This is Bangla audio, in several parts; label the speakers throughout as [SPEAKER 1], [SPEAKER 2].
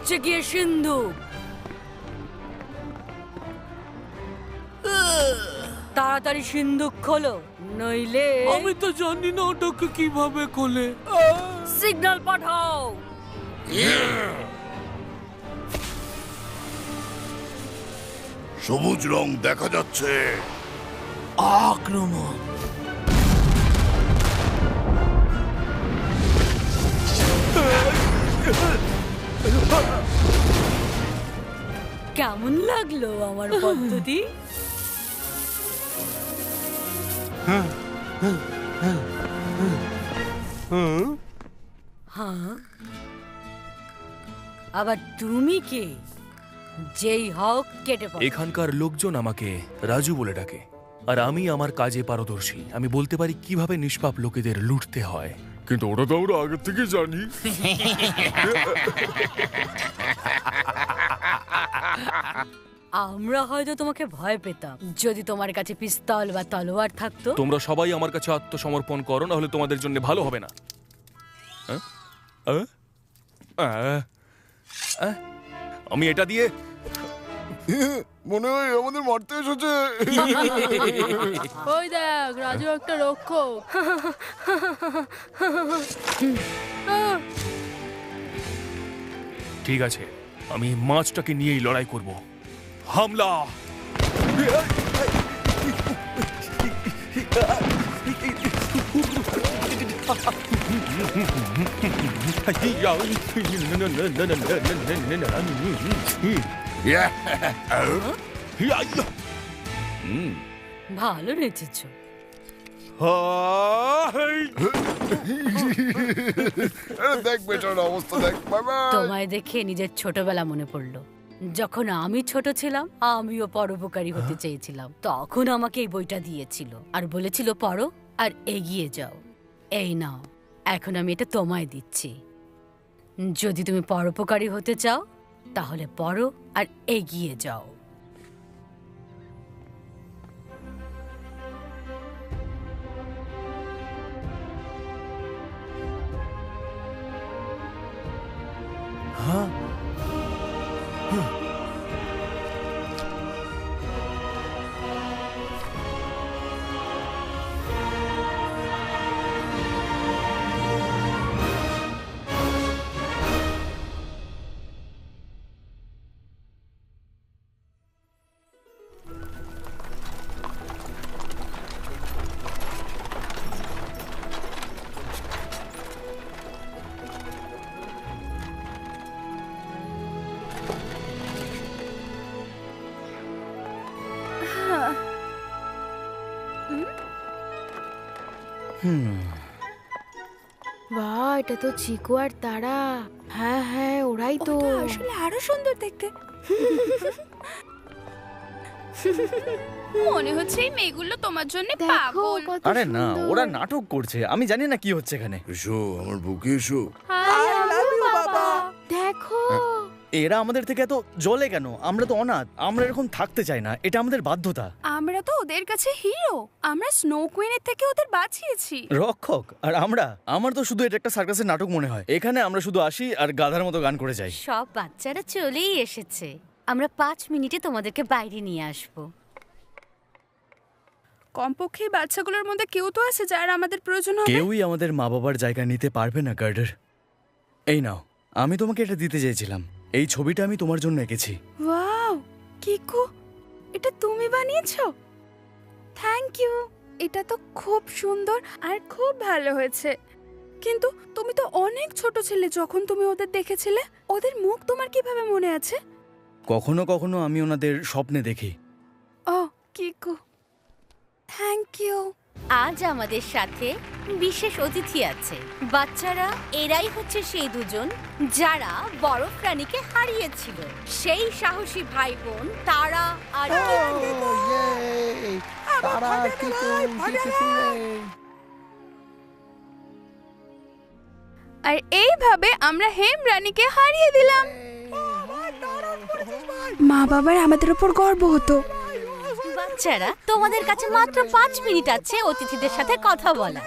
[SPEAKER 1] হচ্ছে গিয়ে সিন্ধুক। তাড়াতাড়ি সিন্ধুক খোলো, নইলে
[SPEAKER 2] আমি তো জানি না ওটাকে কিভাবে খোলে।
[SPEAKER 1] সিগন্যাল পাঠাও।
[SPEAKER 3] সবুজ রং দেখা যাচ্ছে।
[SPEAKER 2] আক্রমণ।
[SPEAKER 1] কেমন লাগলো আমার পদ্ধতি? হ্যাঁ, আবার তুমি কে? যেই হক কেটে পড়ো।
[SPEAKER 4] এখানকার লোকজন আমাকে রাজু বলে ডাকে, আর আমি আমার কাজে পারদর্শী। আমি বলতে পারি কিভাবে নিষ্পাপ লোকেদের লুটতে হয়।
[SPEAKER 3] কিন্তু ওটা তো আমরা আগে থেকে জানি।
[SPEAKER 1] আমরা হয়তো তোমাকে ভয় পেতাম যদি তোমার কাছে পিস্তল বা তলোয়ার থাকতো।
[SPEAKER 4] তোমরা সবাই আমার কাছে আত্মসমর্পণ করো, না হলে তোমাদের জন্য ভালো হবে না। আমি এটা দিয়ে
[SPEAKER 3] মনে হয় আমাদের মারতে এসেছে।
[SPEAKER 5] ওই দেখ, রাজু একটা রক্ষক।
[SPEAKER 4] ঠিক আছে, আমি মাছটাকে নিয়েই লড়াই করব। হামলা!
[SPEAKER 1] ভালো নেচেছো।
[SPEAKER 3] দেখ বেটার অবস্থা দেখ।
[SPEAKER 1] তোমায় দেখে নিজের ছোটবেলা মনে পড়লো। যখন আমি ছোট ছিলাম, আমিও পরোপকারী হতে চেয়েছিলাম। তখন আমাকে এই বইটা দিয়েছিল আর বলেছিল পড়ো আর এগিয়ে যাও। এই নাও, এখন আমি এটা তোমায় দিচ্ছি। যদি তুমি পরোপকারী হতে চাও তাহলে পড়ো আর এগিয়ে যাও।
[SPEAKER 4] হ্যাঁ,
[SPEAKER 5] বাহ, এটা তো চিকু আর তারা। হ্যাঁ হ্যাঁ, ওরাই তো।
[SPEAKER 6] আসলে আরো সুন্দর দেখতে। মনে হচ্ছে এই মেয়েগুলো তোমার জন্য
[SPEAKER 5] দেখো
[SPEAKER 6] পাগল।
[SPEAKER 5] কত
[SPEAKER 7] আরে না,
[SPEAKER 5] সুন্দর।
[SPEAKER 7] ওরা নাটক করছে। আমি জানি না কি হচ্ছে এখানে।
[SPEAKER 3] এসো আমার বুকে এসো।
[SPEAKER 5] I love you, বাবা। দেখো,
[SPEAKER 7] এরা আমাদের থেকে এত জলে কেন? আমরা তো অনাথ, আমরা এরকম থাকতে চাই না। এটা আমাদের বাধ্যতা।
[SPEAKER 6] আমরা তো ওদের কাছে হিরো। আমরা স্নো কুইনের থেকে ওদের বাঁচিয়েছি।
[SPEAKER 7] রক্ষক আর আমরা, আমার তো শুধু এটা একটা সার্কাসের নাটক মনে হয়। এখানে আমরা শুধু আসি আর গাধার মতো গান করে যাই।
[SPEAKER 1] সব বাচ্চারা চলেই এসেছে। আমরা 5 মিনিটে তোমাদেরকে বাইরে নিয়ে আসবো।
[SPEAKER 6] কমপক্ষে এই বাচ্চাগুলোর মধ্যে কেউ তো আছে যার আমাদের প্রয়োজন হবে।
[SPEAKER 7] কেউই আমাদের মা বাবার জায়গা নিতে পারবে না গার্ডার। এই নাও, আমি তোমাকে এটা দিতে চেয়েছিলাম। এই ছবিটা আমি তোমার জন্য এঁকেছি।
[SPEAKER 6] ওয়াও, কিকু, এটা তুমি বানিয়েছো? Thank you. এটা তো খুব সুন্দর আর খুব ভালো হয়েছে। কিন্তু তুমি তো অনেক ছোট ছিলে যখন তুমি ওদের দেখেছিলে। ওদের মুখ তোমার কিভাবে মনে আছে?
[SPEAKER 7] কখনো কখনো আমি ওনাদের স্বপ্নে দেখি।
[SPEAKER 6] ও কিকু, থ্যাংক ইউ।
[SPEAKER 1] আজ আমাদের সাথে বিশেষ অতিথি আছে। বাচ্চারা, এরাই হচ্ছে সেই দুজন যারা বরফ প্রাণীকে হারিয়েছিল। সেই সাহসী ভাই বোন তারা আর
[SPEAKER 6] আর এইভাবে আমরা হেম রানীকে হারিয়ে দিলাম। মা বাবার আমাদের উপর গর্ব হতো।
[SPEAKER 1] বাচ্চারা, তোমাদের কাছে মাত্র 5 মিনিট আছে অতিথিদের সাথে কথা বলা।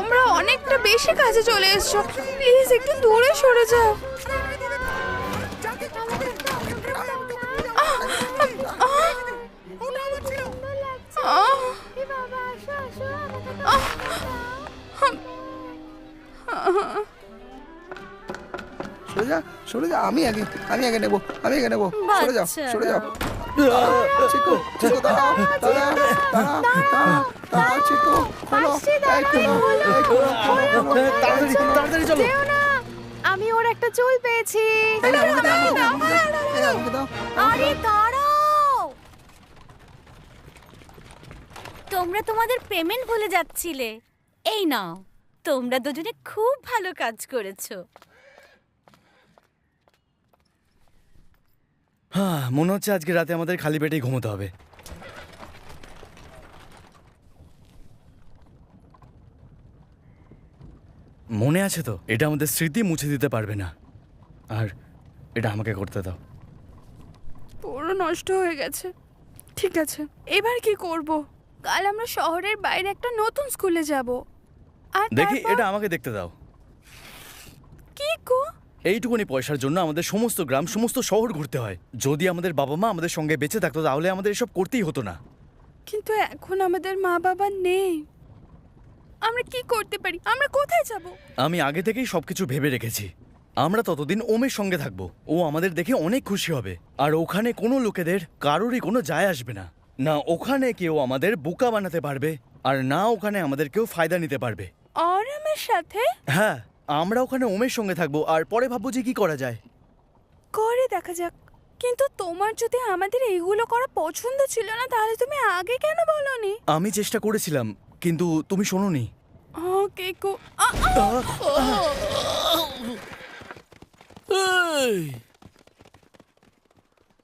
[SPEAKER 6] তোমরা অনেকটা বেশি কাছে চলে এসছো, প্লিজ একটু দূরে সরে যাও।
[SPEAKER 3] সরে যা, আমি আগে নেবো, সরে যাও, সরে যাও। চিকু, দাঁড়াও, চিকু, খোলো,
[SPEAKER 7] তাড়াতাড়ি চলো।
[SPEAKER 5] আমি ওর একটা চুল পেয়েছি।
[SPEAKER 1] আরে দাঁড়াও, তোমরা তোমাদের পেমেন্ট ভুলে যাচ্ছিলে। এই নাও, তোমরা দুজনে খুব ভালো কাজ করেছো।
[SPEAKER 7] হ্যাঁ, মনে হচ্ছে আজকে রাতে আমাদের খালি পেটেই ঘুমোতে হবে। মনে আছে তো, এটা আমাদের স্মৃতি মুছে দিতে পারবে না, আর এটা আমাকে করতে দাও।
[SPEAKER 6] পুরো নষ্ট হয়ে গেছে। ঠিক আছে, এবার কি করব? কাল আমরা শহরের বাইরে একটা নতুন স্কুলে যাব। আর
[SPEAKER 7] দেখি,
[SPEAKER 6] তারপর-
[SPEAKER 7] এটা আমাকে দেখতে দাও।
[SPEAKER 6] কি গো?
[SPEAKER 7] এইটুকুনি পয়সার জন্য আমাদের সমস্ত গ্রাম, সমস্ত শহর ঘুরতে হয়। যদি আমাদের বাবা মা আমাদের সঙ্গে বেঁচে থাকতো তাহলে আমাদের এসব করতেই হতো না।
[SPEAKER 6] কিন্তু এখন আমাদের মা বাবা নেই, আমরা কি করতে পারি? আমরা কোথায় যাব?
[SPEAKER 7] আমি আগে থেকেই সবকিছু ভেবে রেখেছি। আমরা ততদিন ওমের সঙ্গে থাকবো। ও আমাদের দেখে অনেক খুশি হবে, আর ওখানে কোনো লোকেদের কারোরই কোনো যায় আসবে না। না ওখানে কেউ আমাদের বোকা বানাতে পারবে, আর না ওখানে আমাদের কেউ ফায়দা নিতে পারবে।
[SPEAKER 6] আর আমার সাথে
[SPEAKER 7] হ্যাঁ, আমরা ওখানে ওমের সঙ্গে থাকবো, আর পরে ভাববো যে কি করা যায়।
[SPEAKER 6] করে দেখা যাক। কিন্তু তোমার যদি আমাদের এইগুলো করা পছন্দ ছিল না, তাহলে তুমি আগে কেন বলনি?
[SPEAKER 7] আমি চেষ্টা করেছিলাম, কিন্তু তুমি শোনোনি।
[SPEAKER 6] কেকো,
[SPEAKER 2] এই,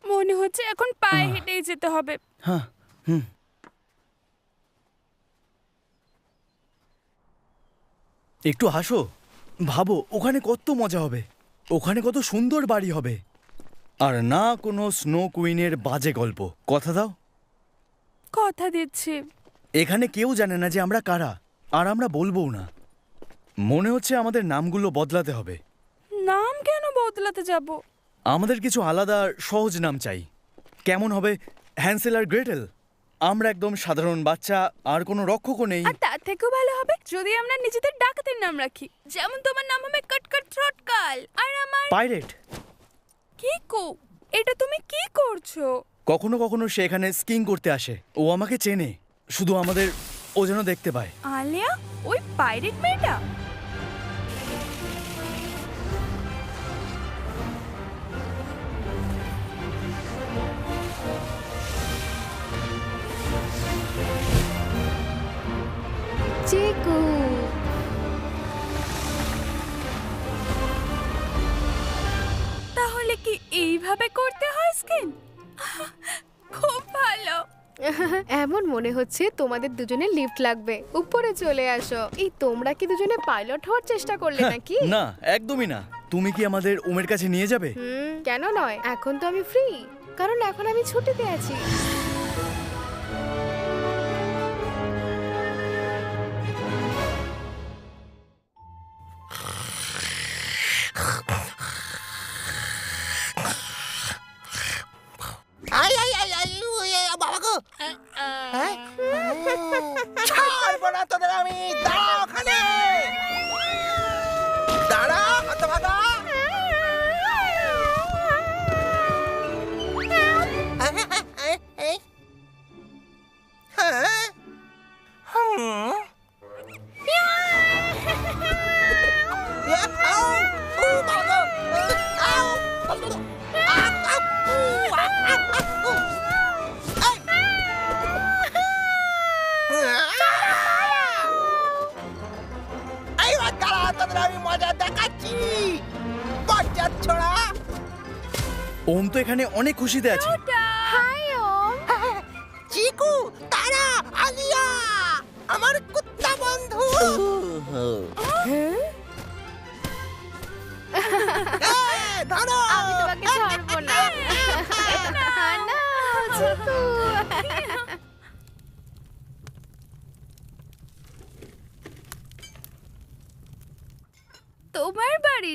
[SPEAKER 6] মনে হচ্ছে এখন পায়ে হেঁটেই যেতে হবে।
[SPEAKER 7] হ্যাঁ, হুম। একটু হাসো, ভাবো ওখানে কত মজা হবে, ওখানে কত সুন্দর বাড়ি হবে, আর না কোনো স্নো কুইনের বাজে গল্প। কথা দাও।
[SPEAKER 6] কথা দিচ্ছি।
[SPEAKER 7] এখানে কেউ জানে না যে আমরা কারা, আর আমরা বলবোও না। মনে হচ্ছে আমাদের নামগুলো বদলাতে হবে।
[SPEAKER 6] নাম কেন বদলাতে যাব?
[SPEAKER 7] আমাদের কিছু আলাদা সহজ নাম চাই। কেমন হবে? হ্যান্সেল আর গ্রেটেল। আমরা একদম সাধারণ বাচ্চা, আর কোনো রক্ষকও নেই।
[SPEAKER 6] আর তার থেকেও ভালো হবে যদি আমরা নিজেদের ডাকাতের নাম রাখি। যেমন তোমার নাম হবে কটকট থ্রটকাল, আর আমার
[SPEAKER 7] পাইরেট।
[SPEAKER 6] কি কো? এটা তুমি কি করছো?
[SPEAKER 7] কখনো কখনো সে এখানে স্কিং করতে আসে। ও আমাকে চেনে, শুধু আমাদের ও যেন দেখতে পায়।
[SPEAKER 6] আলিয়া, ওই পাইরেট মেয়েটা?
[SPEAKER 5] চিকু,
[SPEAKER 6] তাহলে কি এইভাবে করতে হয় স্কিন? খুব ভালো।
[SPEAKER 5] এমন মনে হচ্ছে তোমাদের দুজনে লিফট লাগবে। উপরে চলে আসো। এই তোমরা কি দুজনে পাইলট হওয়ার চেষ্টা করলে নাকি?
[SPEAKER 7] না, একদমই না। তুমি কি আমাদের ওমের কাছে নিয়ে যাবে?
[SPEAKER 5] কেন নয়, এখন তো আমি ফ্রি, কারণ এখন আমি ছুটিতে আছি।
[SPEAKER 8] আই আই আই আই বাবা গো, ছাড়বো না তোদের আমি। দাঁড়া ওখানে, দাঁড়া হতভাগা। আমি মজা দেখাচ্ছি, মজা ছোড়া।
[SPEAKER 7] ওম তো এখানে অনেক খুশিতে আছে।
[SPEAKER 5] হাই ওম।
[SPEAKER 8] চিকু, তারা, আলিয়া, আমার কুত্তা বন্ধু। ধরো,
[SPEAKER 5] আমি তোমাকে ছাড়বো না। না, চিকু।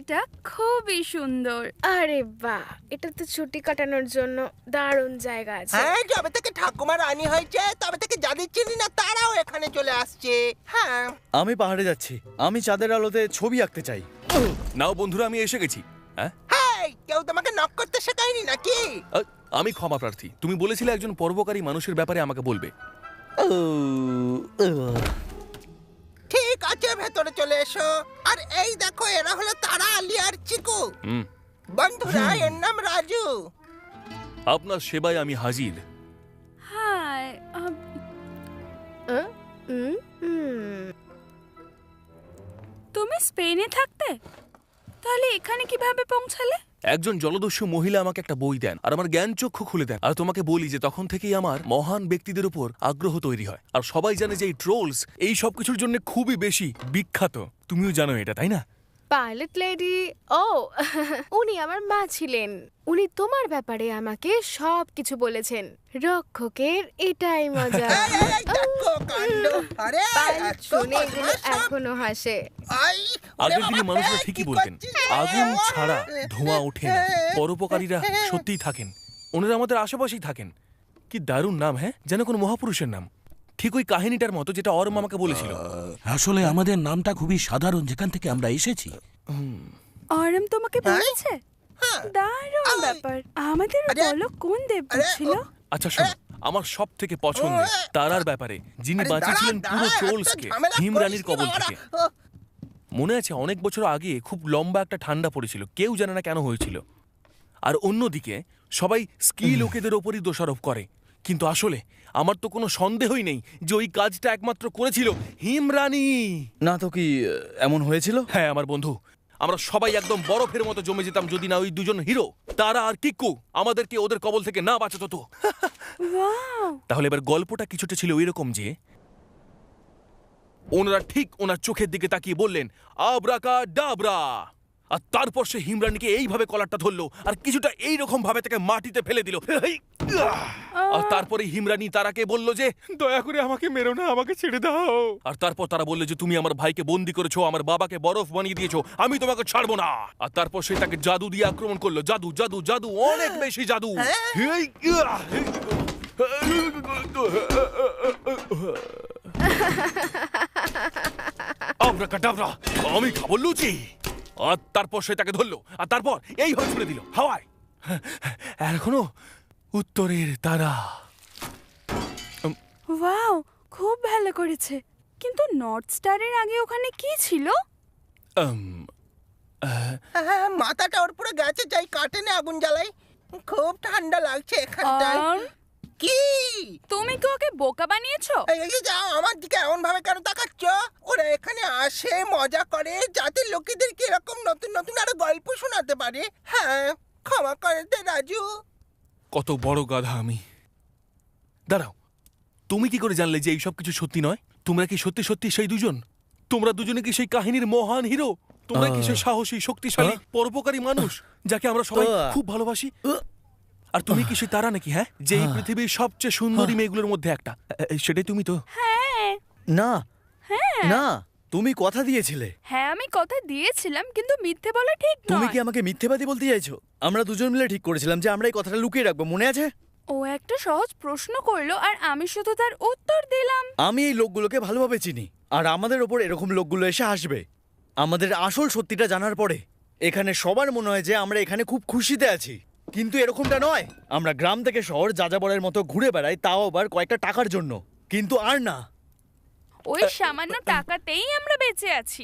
[SPEAKER 6] শাড়িটা খুবই সুন্দর।
[SPEAKER 5] আরে বাহ, এটা তো ছুটি কাটানোর জন্য দারুণ জায়গা আছে।
[SPEAKER 8] হ্যাঁ, যবে থেকে ঠাকুমা রানী হয়েছে তবে থেকে যাদের চিনি না তারাও এখানে চলে আসছে। হ্যাঁ,
[SPEAKER 7] আমি পাহাড়ে যাচ্ছি, আমি চাঁদের আলোতে ছবি আঁকতে চাই।
[SPEAKER 4] নাও বন্ধুরা, আমি এসে গেছি। হ্যাঁ,
[SPEAKER 8] হেই, কেউ তোমাকে নক করতে শেখায়নি নাকি?
[SPEAKER 4] আমি ক্ষমা প্রার্থী। তুমি বলেছিলে একজন পরোপকারী মানুষের ব্যাপারে আমাকে বলবে।
[SPEAKER 8] ঠিক আছে, ভেতরে চলে এসো। আর এই দেখো, এরা হলো তারা, আলী আর চিকু। বন্ধুরা, এর নাম রাজু।
[SPEAKER 4] আপনার সেবায় আমি হাজির।
[SPEAKER 6] হাই,
[SPEAKER 5] হুম, হুম।
[SPEAKER 6] তুমি স্পেনে থাকতে? তাহলে এখানে কিভাবে পৌঁছালে?
[SPEAKER 4] একজন জলদস্যু মহিলা আমাকে একটা বই দেন আর আমার জ্ঞান চক্ষু খুলে দেন। আর তোমাকে বলি যে তখন থেকেই আমার মহান ব্যক্তিদের উপর আগ্রহ তৈরি হয়। আর সবাই জানে যে এই ট্রোলস এই সব কিছুর জন্য খুবই বেশি বিখ্যাত। তুমিও জানো এটা, তাই না?
[SPEAKER 5] পাইলট লেডি, ও উনি আমার মা ছিলেন। উনি তোমার ব্যাপারে আমাকে সব কিছু বলেছেন। রক্ষকের এটাই মজা।
[SPEAKER 8] এই দেখো কাণ্ড। আরে,
[SPEAKER 5] পাইলট
[SPEAKER 8] এত
[SPEAKER 5] শুনে এগুলো
[SPEAKER 8] বদমাশ সব।
[SPEAKER 5] এখনো হাসে।
[SPEAKER 8] আই, ওরে
[SPEAKER 4] আগের দিনে
[SPEAKER 8] বাবা,
[SPEAKER 4] মানুষরা
[SPEAKER 8] এই,
[SPEAKER 4] ঠিকই
[SPEAKER 8] কি
[SPEAKER 4] বলতেন,
[SPEAKER 8] করছিস?
[SPEAKER 4] আগুন ছাড়া ধোঁয়া ওঠে না। পরোপকারীরা সত্যিই থাকেন, ওনারা আমাদের আশেপাশেই থাকেন। কি দারুণ নাম, হ্যাঁ, যেন কোনো মহাপুরুষের নাম। ঠিক ওই কাহিনীটার মতো যেটা অরম আমাকে বলেছিল।
[SPEAKER 2] আসলে আমাদের নামটা খুবই সাধারণ, যেখান থেকে আমরা এসেছি।
[SPEAKER 6] অরম তোমাকে বলেছে? দারুণ ব্যাপার। আমাদের
[SPEAKER 8] আরে,
[SPEAKER 6] বলো কোন দেবদূত
[SPEAKER 8] আরে,
[SPEAKER 6] ছিল?
[SPEAKER 4] আচ্ছা শোনো, আমার সব থেকে পছন্দের তারার ব্যাপারে, যিনি
[SPEAKER 8] আরে,
[SPEAKER 4] বাঁচিয়েছিলেন
[SPEAKER 8] দাঁড়া,
[SPEAKER 4] পুরো
[SPEAKER 8] দাঁড়া,
[SPEAKER 4] ট্রোলসকে
[SPEAKER 8] একটা ঝামেলা
[SPEAKER 4] হিমরানির
[SPEAKER 8] করিস
[SPEAKER 4] কবল
[SPEAKER 8] না,
[SPEAKER 4] থেকে।
[SPEAKER 8] ও,
[SPEAKER 4] মনে আছে অনেক বছর আগে খুব লম্বা একটা ঠান্ডা পড়েছিল, কেউ জানে না কেন হয়েছিল। আর অন্যদিকে সবাই স্কি লোকেদের ওপরই দোষারোপ করে, কিন্তু আসলে আমার তো কোনো সন্দেহই নেই যে ওই কাজটা একমাত্র করেছিল হিমরানি।
[SPEAKER 7] না তো কি এমন হয়েছিল?
[SPEAKER 4] হ্যাঁ আমার বন্ধু, আমরা সবাই একদম বরফের মতো জমে যেতাম যদি না ওই দুজন হিরো তারা আর কিক্কু আমাদেরকে ওদের কবল থেকে না বাঁচাতো তো।
[SPEAKER 6] ওয়াও,
[SPEAKER 4] তাহলে এবার গল্পটা কিছুটা ছিল এরকম যে ওনারা ঠিক ওনার চোখের দিকে তাকিয়ে বললেন আব্রাকা ডাবরা, আর তারপর সে হিমরানিকে এইভাবে কলারটা ধরলো আর কিছুটা এইরকম ভাবে তাকে মাটিতে ফেলে দিল। আর তারপরে হিমরানি তারাকে বলল যে দয়া করে আমাকে মেরো না, আমাকে ছেড়ে দাও। আর তারপর তারা বলল যে তুমি আমার ভাইকে বন্দি করেছো, আমার বাবাকে বরফ বানিয়ে দিয়েছো, আমি তোমাকে ছাড়বো না। আর তারপর সে তাকে জাদু দিয়ে আক্রমণ করলো। জাদু জাদু জাদু, অনেক বেশি জাদু। আব্রাকাডাবরা, আমি খাবো লুচি। আর তারপর সে তাকে ধরলো আর তারপর এইভাবে ছুড়ে দিল হাওয়ায়। এখনো উত্তরের তারা।
[SPEAKER 6] ওয়াও, খুব ভালো করেছে। কিন্তু নর্থ স্টারের আগে ওখানে কি ছিল?
[SPEAKER 8] হ্যাঁ, মাথাটা ওর পুরো গেছে, যাই কাটেনে আগুন জ্বালাই। খুব ঠান্ডা লাগছে এখানটায়। কি
[SPEAKER 6] তুমি কি ওকে বোকা বানিয়েছো?
[SPEAKER 8] এই যাও, আমার দিকে এমন ভাবে কেন তাকাচ্ছ? ওরা এখানে আসে, মজা করে, যাতে লোকেদেরকে এরকম নতুন নতুন আরো গল্প শোনাতে পারে। হ্যাঁ, ক্ষমা করে দে রাজু।
[SPEAKER 4] কত বড় গাধা আমি। দাঁড়াও, তুমি কি করে জানলে যে এইসব কিছু সত্যি নয়? তোমরা কি সত্যি সত্যি সেই দুজন? তোমরা দুজনে কি সেই কাহিনীর মহান হিরো? তোমরা কি সেই সাহসী শক্তিশালী পরোপকারী মানুষ যাকে আমরা সবাই খুব ভালোবাসি? আর তুমি কি সেই তারা নাকি, হ্যাঁ, যে এই পৃথিবীর সবচেয়ে সুন্দরী মেয়েগুলোর মধ্যে একটা? সেটাই তুমি তো?
[SPEAKER 6] হ্যাঁ
[SPEAKER 7] না না, তুমি কথা দিয়েছিলে।
[SPEAKER 6] হ্যাঁ, আমি কথা দিয়েছিলাম, কিন্তু মিথ্যে বলা ঠিক
[SPEAKER 7] তুমি
[SPEAKER 6] নয়।
[SPEAKER 7] কি আমাকে মিথ্যেবাদী বলতে চাইছো? আমরা দুজন মিলে ঠিক করেছিলাম যে আমরা এই কথাটা লুকিয়ে রাখবো, মনে আছে?
[SPEAKER 6] ও একটা সহজ প্রশ্ন করলো আর আমি শুধু তার উত্তর দিলাম।
[SPEAKER 7] আমি এই লোকগুলোকে ভালোভাবে চিনি, আর আমাদের ওপর এরকম লোকগুলো এসে আসবে আমাদের আসল সত্যিটা জানার পরে। এখানে সবার মনে হয় যে আমরা এখানে খুব খুশিতে আছি, কিন্তু এরকমটা নয়। আমরা গ্রাম থেকে শহর যাযাবরের মতো ঘুরে বেড়াই, তাও আবার কয়েকটা টাকার জন্য, কিন্তু আর না।
[SPEAKER 6] ওই সামান্য টাকাতেই আমরা বেঁচে আছি।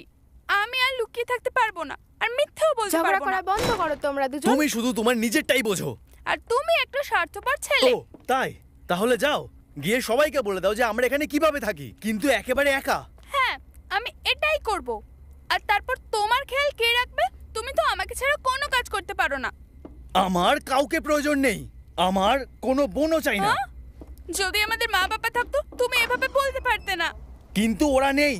[SPEAKER 6] আমি আর লুকিয়ে থাকতে পারবো না, আর মিথ্যেও বলতে
[SPEAKER 5] ঝগড়া
[SPEAKER 6] পারবো
[SPEAKER 5] করা
[SPEAKER 6] না।
[SPEAKER 5] বন্ধ করো তোমরা দুজন।
[SPEAKER 7] তুমি শুধু তোমার নিজেরটাই বোঝো।
[SPEAKER 6] আর তুমি একটা স্বার্থপর ছেলে।
[SPEAKER 7] ও তাই? তাহলে যাও, গিয়ে সবাইকে বলে দাও যে আমরা এখানে কিভাবে থাকি, কিন্তু একেবারে একা।
[SPEAKER 6] হ্যাঁ, আমি এটাই করব। আর তারপর তোমার খেয়াল কে রাখবে? তুমি তো আমাকে ছাড়া কোনো কাজ করতে পারো না।
[SPEAKER 7] আমার কাউকে প্রয়োজন নেই, আমার কোনো বোনও চাই না।
[SPEAKER 6] হ্যাঁ? যদি আমাদের মা বাবা থাকতো তুমি এভাবে বলতে পারতে না।
[SPEAKER 7] কিন্তু ওরা নেই।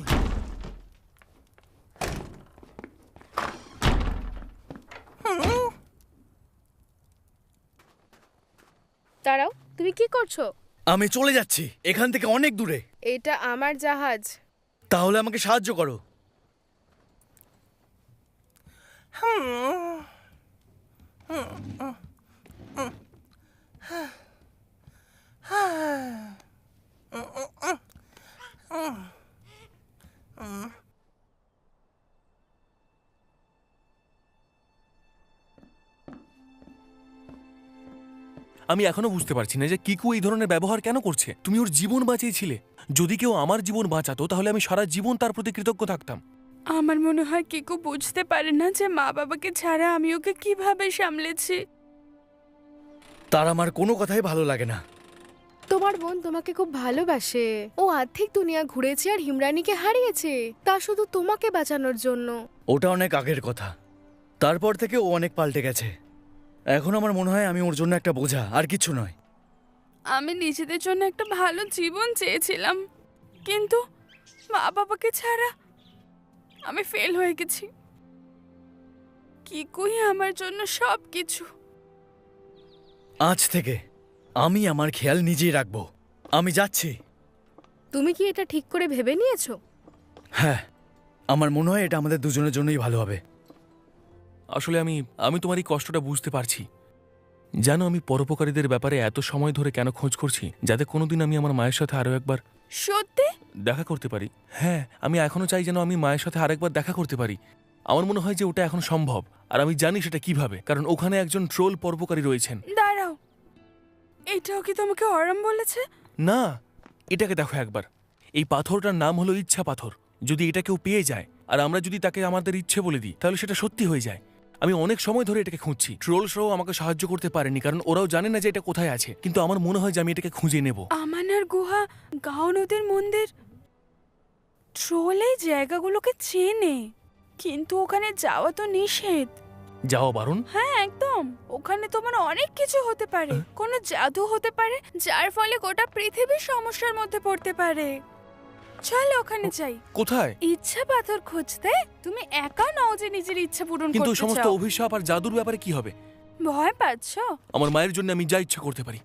[SPEAKER 5] দাঁড়াও, তুমি কি করছো?
[SPEAKER 7] আমি চলে যাচ্ছি এখান থেকে অনেক দূরে।
[SPEAKER 5] এটা আমার জাহাজ।
[SPEAKER 7] তাহলে আমাকে সাহায্য করো।
[SPEAKER 4] আমি এখনো বুঝতে পারছি না যে কিকু এই ধরনের ব্যবহার কেন করছে। তুমি ওর জীবন বাঁচিয়েছিলে। যদি কেউ আমার জীবন বাঁচাতো তাহলে আমি সারা জীবন তার প্রতি কৃতজ্ঞ থাকতাম।
[SPEAKER 6] আমার মনে হয় কিকু বুঝতে পারে না যে মা বাবাকে ছাড়া আমি ওকে কিভাবে সামলেছি।
[SPEAKER 7] তার আমার কোনো কথাই ভালো লাগে না।
[SPEAKER 5] তোমার বোন তোমাকে খুব ভালোবাসে। ও আর্থিক দুনিয়া ঘুরেছে আর হিমরানিকে হারিয়েছে, তা শুধু তোমাকে বাঁচানোর জন্য।
[SPEAKER 7] ওটা অনেক আগের কথা। তারপর থেকে ও অনেক পাল্টে গেছে। এখন আমার মনে হয় আমি ওর জন্য একটা বোঝা, আর কিছু নয়।
[SPEAKER 6] আমি নিজেদের জন্য একটা ভালো জীবন চেয়েছিলাম, কিন্তু মা বাবাকে ছাড়া আমি ফেল হয়ে গেছি। কিকুই আমার জন্য সব কিছু।
[SPEAKER 7] আজ থেকে আমি আমার খেয়াল নিজেই রাখবো। আমি যাচ্ছি।
[SPEAKER 5] তুমি কি এটা ঠিক করে ভেবে নিয়েছো?
[SPEAKER 7] হ্যাঁ, আমার মনে হয় এটা আমাদের দুজনের জন্যই ভালো হবে।
[SPEAKER 4] আসলে আমি তোমার এই কষ্টটা বুঝতে পারছি। জানো, আমি পরোপকারীদের ব্যাপারে এত সময় ধরে কেন খোঁজ করছি, যাতে কোনোদিন আমি আমার মায়ের সাথে আরো একবার
[SPEAKER 6] সত্যি
[SPEAKER 4] দেখা করতে পারি। হ্যাঁ, আমি এখনো চাই যেন আমি মায়ের সাথে আরেকবার দেখা করতে পারি। আমার মনে হয় যে ওটা এখন সম্ভব, আর আমি জানি সেটা কিভাবে, কারণ ওখানে একজন ট্রোল পরোপকারী রয়েছেন।
[SPEAKER 6] দাঁড়াও, এটাও কি তোমাকে অরম বলেছে?
[SPEAKER 4] না, এটাকে দেখো একবার। এই পাথরটার নাম হলো ইচ্ছা পাথর। যদি এটা কেউ পেয়ে যায় আর আমরা যদি তাকে আমাদের ইচ্ছে বলে দিই, তাহলে সেটা সত্যি হয়ে যায়। আমি অনেক সময় ধরে এটাকে খুঁজছি। ট্রোলসরাও আমাকে সাহায্য করতে পারেনি, কারণ ওরাও জানে না যে এটা কোথায় আছে। কিন্তু আমার মনে হয় যে আমি এটাকে খুঁজে নেব।
[SPEAKER 6] আমানার গুহা, গাও নদীর মন্দির, ট্রোল এই জায়গাগুলোকে চেনে, কিন্তু ওখানে যাওয়া তো নিষেধ।
[SPEAKER 4] যাওয়া বারণ?
[SPEAKER 6] হ্যাঁ, একদম। ওখানে তোমার অনেক কিছু হতে পারে। কোনো জাদু হতে পারে, যার ফলে গোটা পৃথিবী সমস্যার মধ্যে পড়তে পারে। চলো ওখানে যাই।
[SPEAKER 4] কোথায়?
[SPEAKER 6] ইচ্ছা পাথর খুঁজতে। তুমি একা নও যে নিজের ইচ্ছা পূরণ
[SPEAKER 4] কিন্তু
[SPEAKER 6] করতে
[SPEAKER 4] সমস্ত
[SPEAKER 6] চাও।
[SPEAKER 4] অভিশাপ আর জাদুর ব্যাপারে কি হবে?
[SPEAKER 6] ভয় পাচ্ছ?
[SPEAKER 4] আমার মায়ের জন্য আমি যা ইচ্ছা করতে পারি।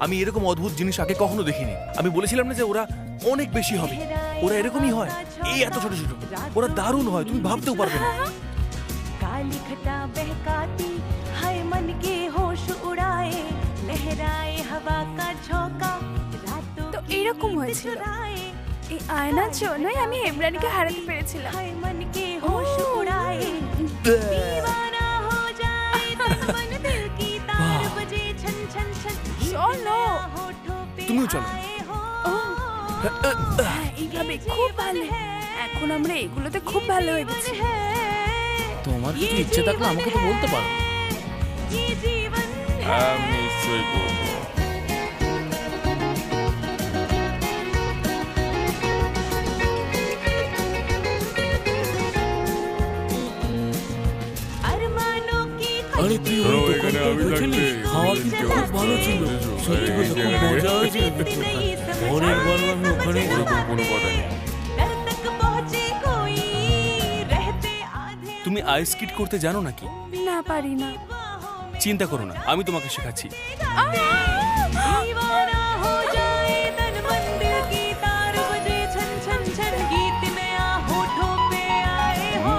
[SPEAKER 4] আমি এরকম অদ্ভুত জিনিস আগে কখনো দেখিনি। আমি বলেছিলাম না যে ওরা অনেক বেশি হবে। ওরা এরকমই হয়, এই এত ছোট ছোট। ওরা দারুণ হয়, তুমি ভাবতেও পারবে না।
[SPEAKER 9] काली घटा बहकाती है मन के होश उड़ाए लहराए हवा का झोंका रातों
[SPEAKER 6] তো এরকম হয়েছিল। এই আয়নার জন্যই আমি হেমরানিকে হারাতে পেরেছিলাম।
[SPEAKER 9] है मन के होश उड़ाए दीवाना हो जाए तन मन दिल की तार बजे छन छन छन
[SPEAKER 6] চলো।
[SPEAKER 9] होठों पे
[SPEAKER 4] তুমিও চলো।
[SPEAKER 9] आए हो
[SPEAKER 6] হ্যাঁ, এইভাবে খুব ভালো। এখন আমরা এগুলোতে খুব ভালো হয়ে গেছি।
[SPEAKER 2] তোমার কিছু ইচ্ছে থাকলে আমাকে তো বলতে পারো।
[SPEAKER 9] ये जीवन
[SPEAKER 3] আমি নিশ্চয়ই করবো।
[SPEAKER 9] अरमानों की
[SPEAKER 2] আরে তুই ওই দোকানটা দেখেছিস? খাওয়া কিন্তু খুব ভালো ছিল। সত্যি কথা খুব মজা হয়েছে। পরের বার আমি ওখানে
[SPEAKER 3] কোনো কথা নেই।
[SPEAKER 9] दर तक पहुंचे कोई रहते आधे
[SPEAKER 4] তুমি আইস স্কিট করতে জানো নাকি?
[SPEAKER 6] না, পারি না।
[SPEAKER 4] চিন্তা করো না, আমি তোমাকে শেখাচ্ছি।
[SPEAKER 9] दीवाना हो जाए तन मन दिल की तार बजे छन छन छन गीत नया होठों पे आए हो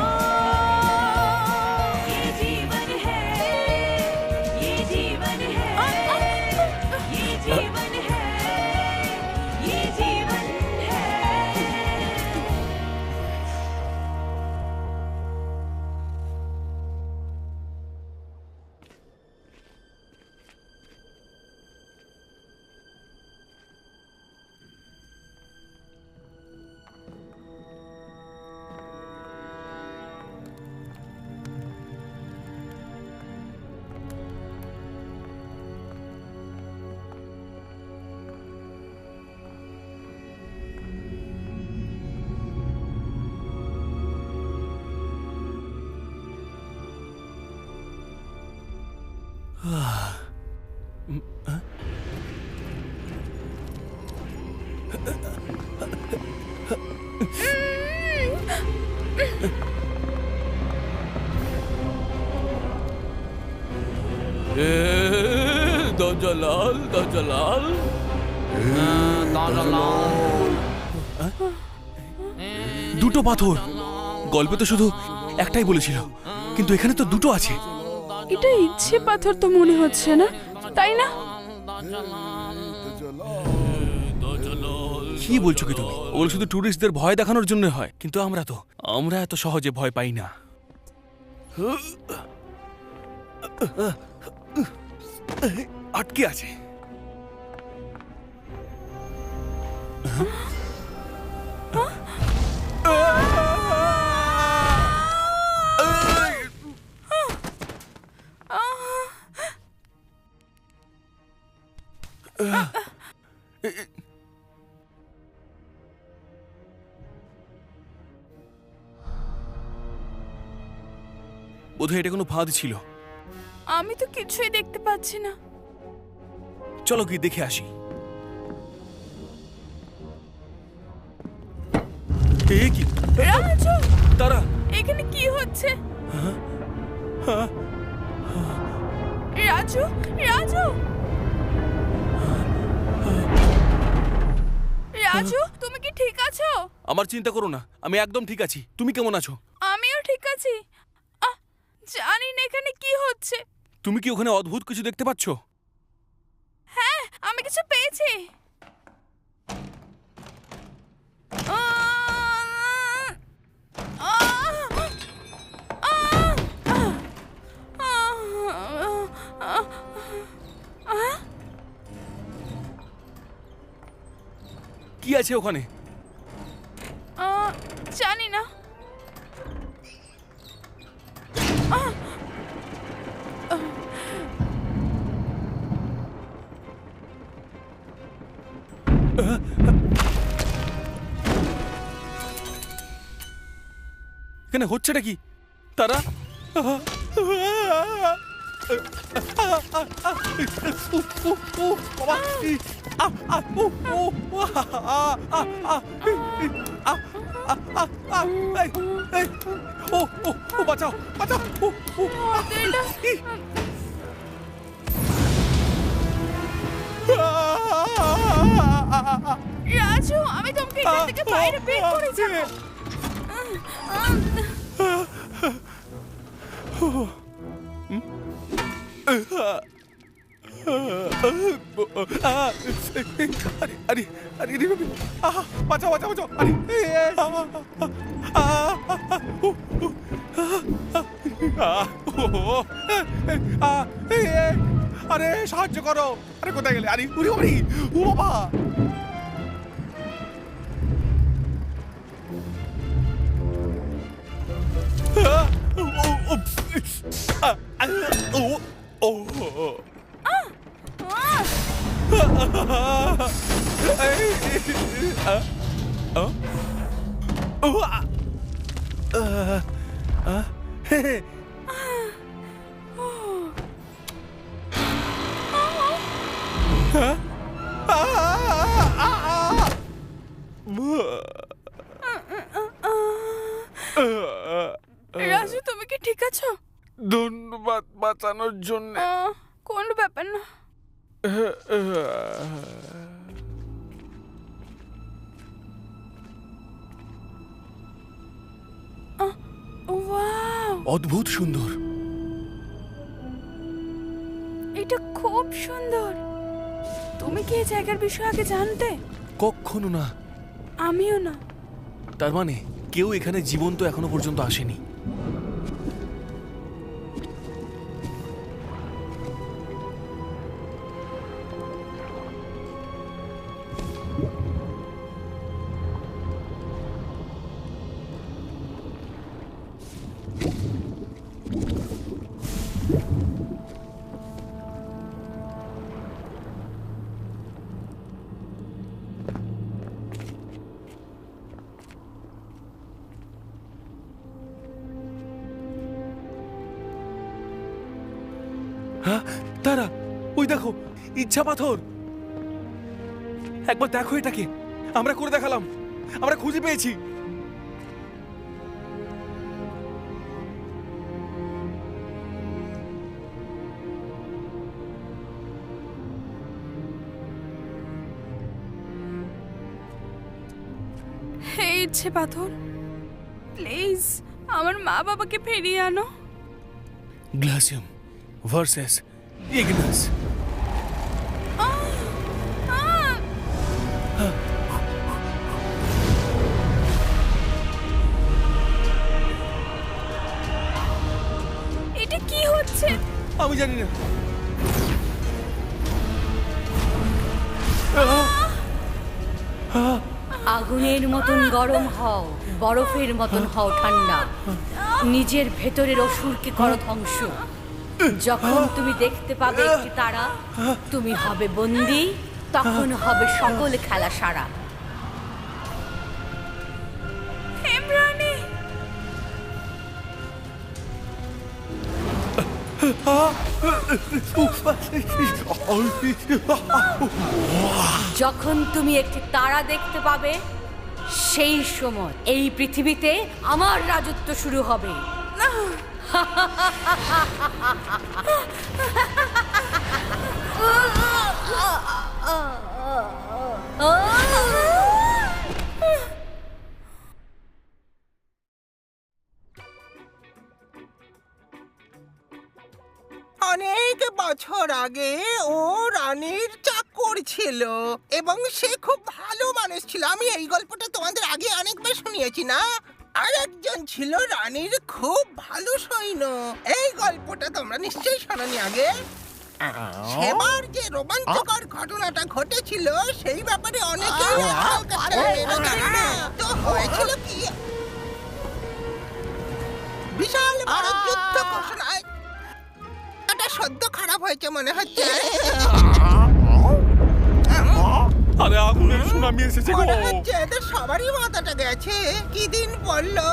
[SPEAKER 9] ये जीवन है ये जीवन है ये जीवन है ये जीवन है
[SPEAKER 2] দাদু দাজালাল দাজালাল
[SPEAKER 4] দুটো পাথর। গল্পে তো শুধু একটাই বলেছিল, কিন্তু এখানে তো দুটো আছে।
[SPEAKER 6] এটা ইচ্ছে পাথর তো মনে হচ্ছে না, তাই না?
[SPEAKER 4] কি বলছো কি তুমি? ওগুলো শুধু টুরিস্টদের ভয় দেখানোর জন্য হয়, কিন্তু আমরা এত সহজে ভয় পাই না। আটকে আছে। বোধহয় এটা কোনো ফাঁদ ছিল।
[SPEAKER 6] আমি তো কিছুই দেখতে পাচ্ছি না।
[SPEAKER 4] চলো কি দেখে আসি। এ কি?
[SPEAKER 6] রাজু,
[SPEAKER 4] তারা
[SPEAKER 6] এখানে কি হচ্ছে? রাজু, রাজু, রাজু, তুমি কি ঠিক আছো?
[SPEAKER 4] আমার চিন্তা করো না, আমি একদম ঠিক আছি। তুমি কেমন আছো?
[SPEAKER 6] আমিও ঠিক আছি। জানি না এখানে কি হচ্ছে।
[SPEAKER 4] তুমি কি ওখানে অদ্ভুত কিছু দেখতে পাচ্ছ?
[SPEAKER 6] হ্যাঁ, আমি কিছু পেয়েছি।
[SPEAKER 4] কি আছে ওখানে?
[SPEAKER 6] জানি না।
[SPEAKER 4] এখানে হচ্ছেটা কি? তারা বাঁচাও, বাঁচাও।
[SPEAKER 6] রাজু, আমি তোমাকে এখান থেকে বাইরে বের করে যাবো।
[SPEAKER 4] আরে আরে আরে বাঁচাও, বাঁচাও, বাঁচাও। আরে সাহায্য করো। আরে কোথায় গেলে? আরে উড়ি উড়ি, ও বাবা।
[SPEAKER 6] রাজু, তুমি কি ঠিক আছো?
[SPEAKER 4] ধন্যবাদ বাঁচানোর জন্য।
[SPEAKER 6] কোনো ব্যাপার না।
[SPEAKER 4] অদ্ভুত সুন্দর।
[SPEAKER 6] এটা খুব সুন্দর। তুমি কি এই জায়গার বিষয়ে আগে জানতে?
[SPEAKER 4] কখনো না।
[SPEAKER 6] আমিও না।
[SPEAKER 4] তার মানে কেউ এখানে জীবন্ত এখনো পর্যন্ত আসেনি। হ্যাঁ, তারা ওই দেখো, ইচ্ছা পাথর। একবার দেখো এটাকে। আমরা করে দেখালাম, আমরা খুঁজে পেয়েছি।
[SPEAKER 6] ইচ্ছে পাথর, প্লিজ আমার মা বাবাকে ফিরিয়ে আনো।
[SPEAKER 4] গ্লাসিয়াম ভার্সেস ইগনাস।
[SPEAKER 6] এটা কি হচ্ছে?
[SPEAKER 4] আমি জানি না।
[SPEAKER 1] আগুনের মতন গরম হও, বরফের মতন হও ঠান্ডা, নিজের ভেতরের অসুরকে করো ধ্বংস। যখন তুমি দেখতে পাবে একটি তারা, তুমি হবে বন্দী, তখন হবে সকল খেলা সারা।
[SPEAKER 6] হেমরানী,
[SPEAKER 1] যখন তুমি একটি তারা দেখতে পাবে, সেই সময় এই পৃথিবীতে আমার রাজত্ব শুরু হবে।
[SPEAKER 8] অনেক বছর আগে ও রানীর চাকর ছিল এবং সে খুব ভালো মানুষ ছিল। আমি এই গল্পটা তোমাদের আগে অনেকবার শুনিয়েছি না? আর একজন ছিল রানীর খুব ভালো সৈন্য। এই গল্পটা তোমরা নিশ্চয়ই শোনোনি আগে। সেবার যে রোমাঞ্চকর ঘটনাটা ঘটেছিল সেই ব্যাপারে অনেকেই তো হয়েছিল কি, বিশাল বড় যুদ্ধ ঘোষণায় সদ্য খারাপ হয়েছে মনে হচ্ছে।
[SPEAKER 4] আরে আগুনের সুনামি এসেছে গো।
[SPEAKER 8] মনে হচ্ছে এদের সবারই মাথাটা গেছে। কি দিন পড়লো।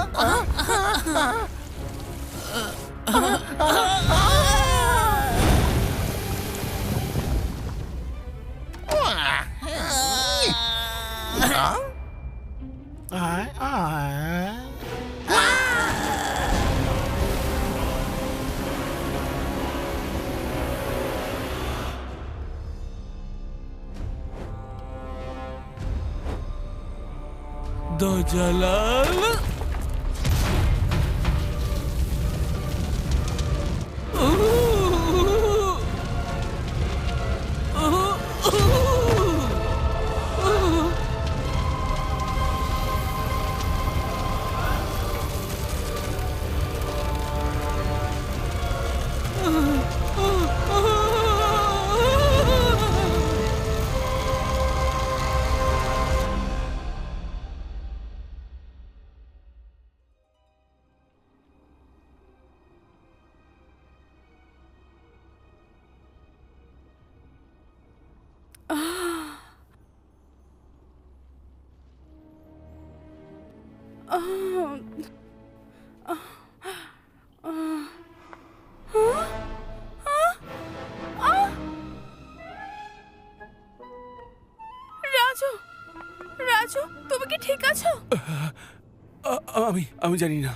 [SPEAKER 2] দজালাল
[SPEAKER 6] রাজু, রাজু তুমি কি ঠিক আছো?
[SPEAKER 4] আমি জানি না।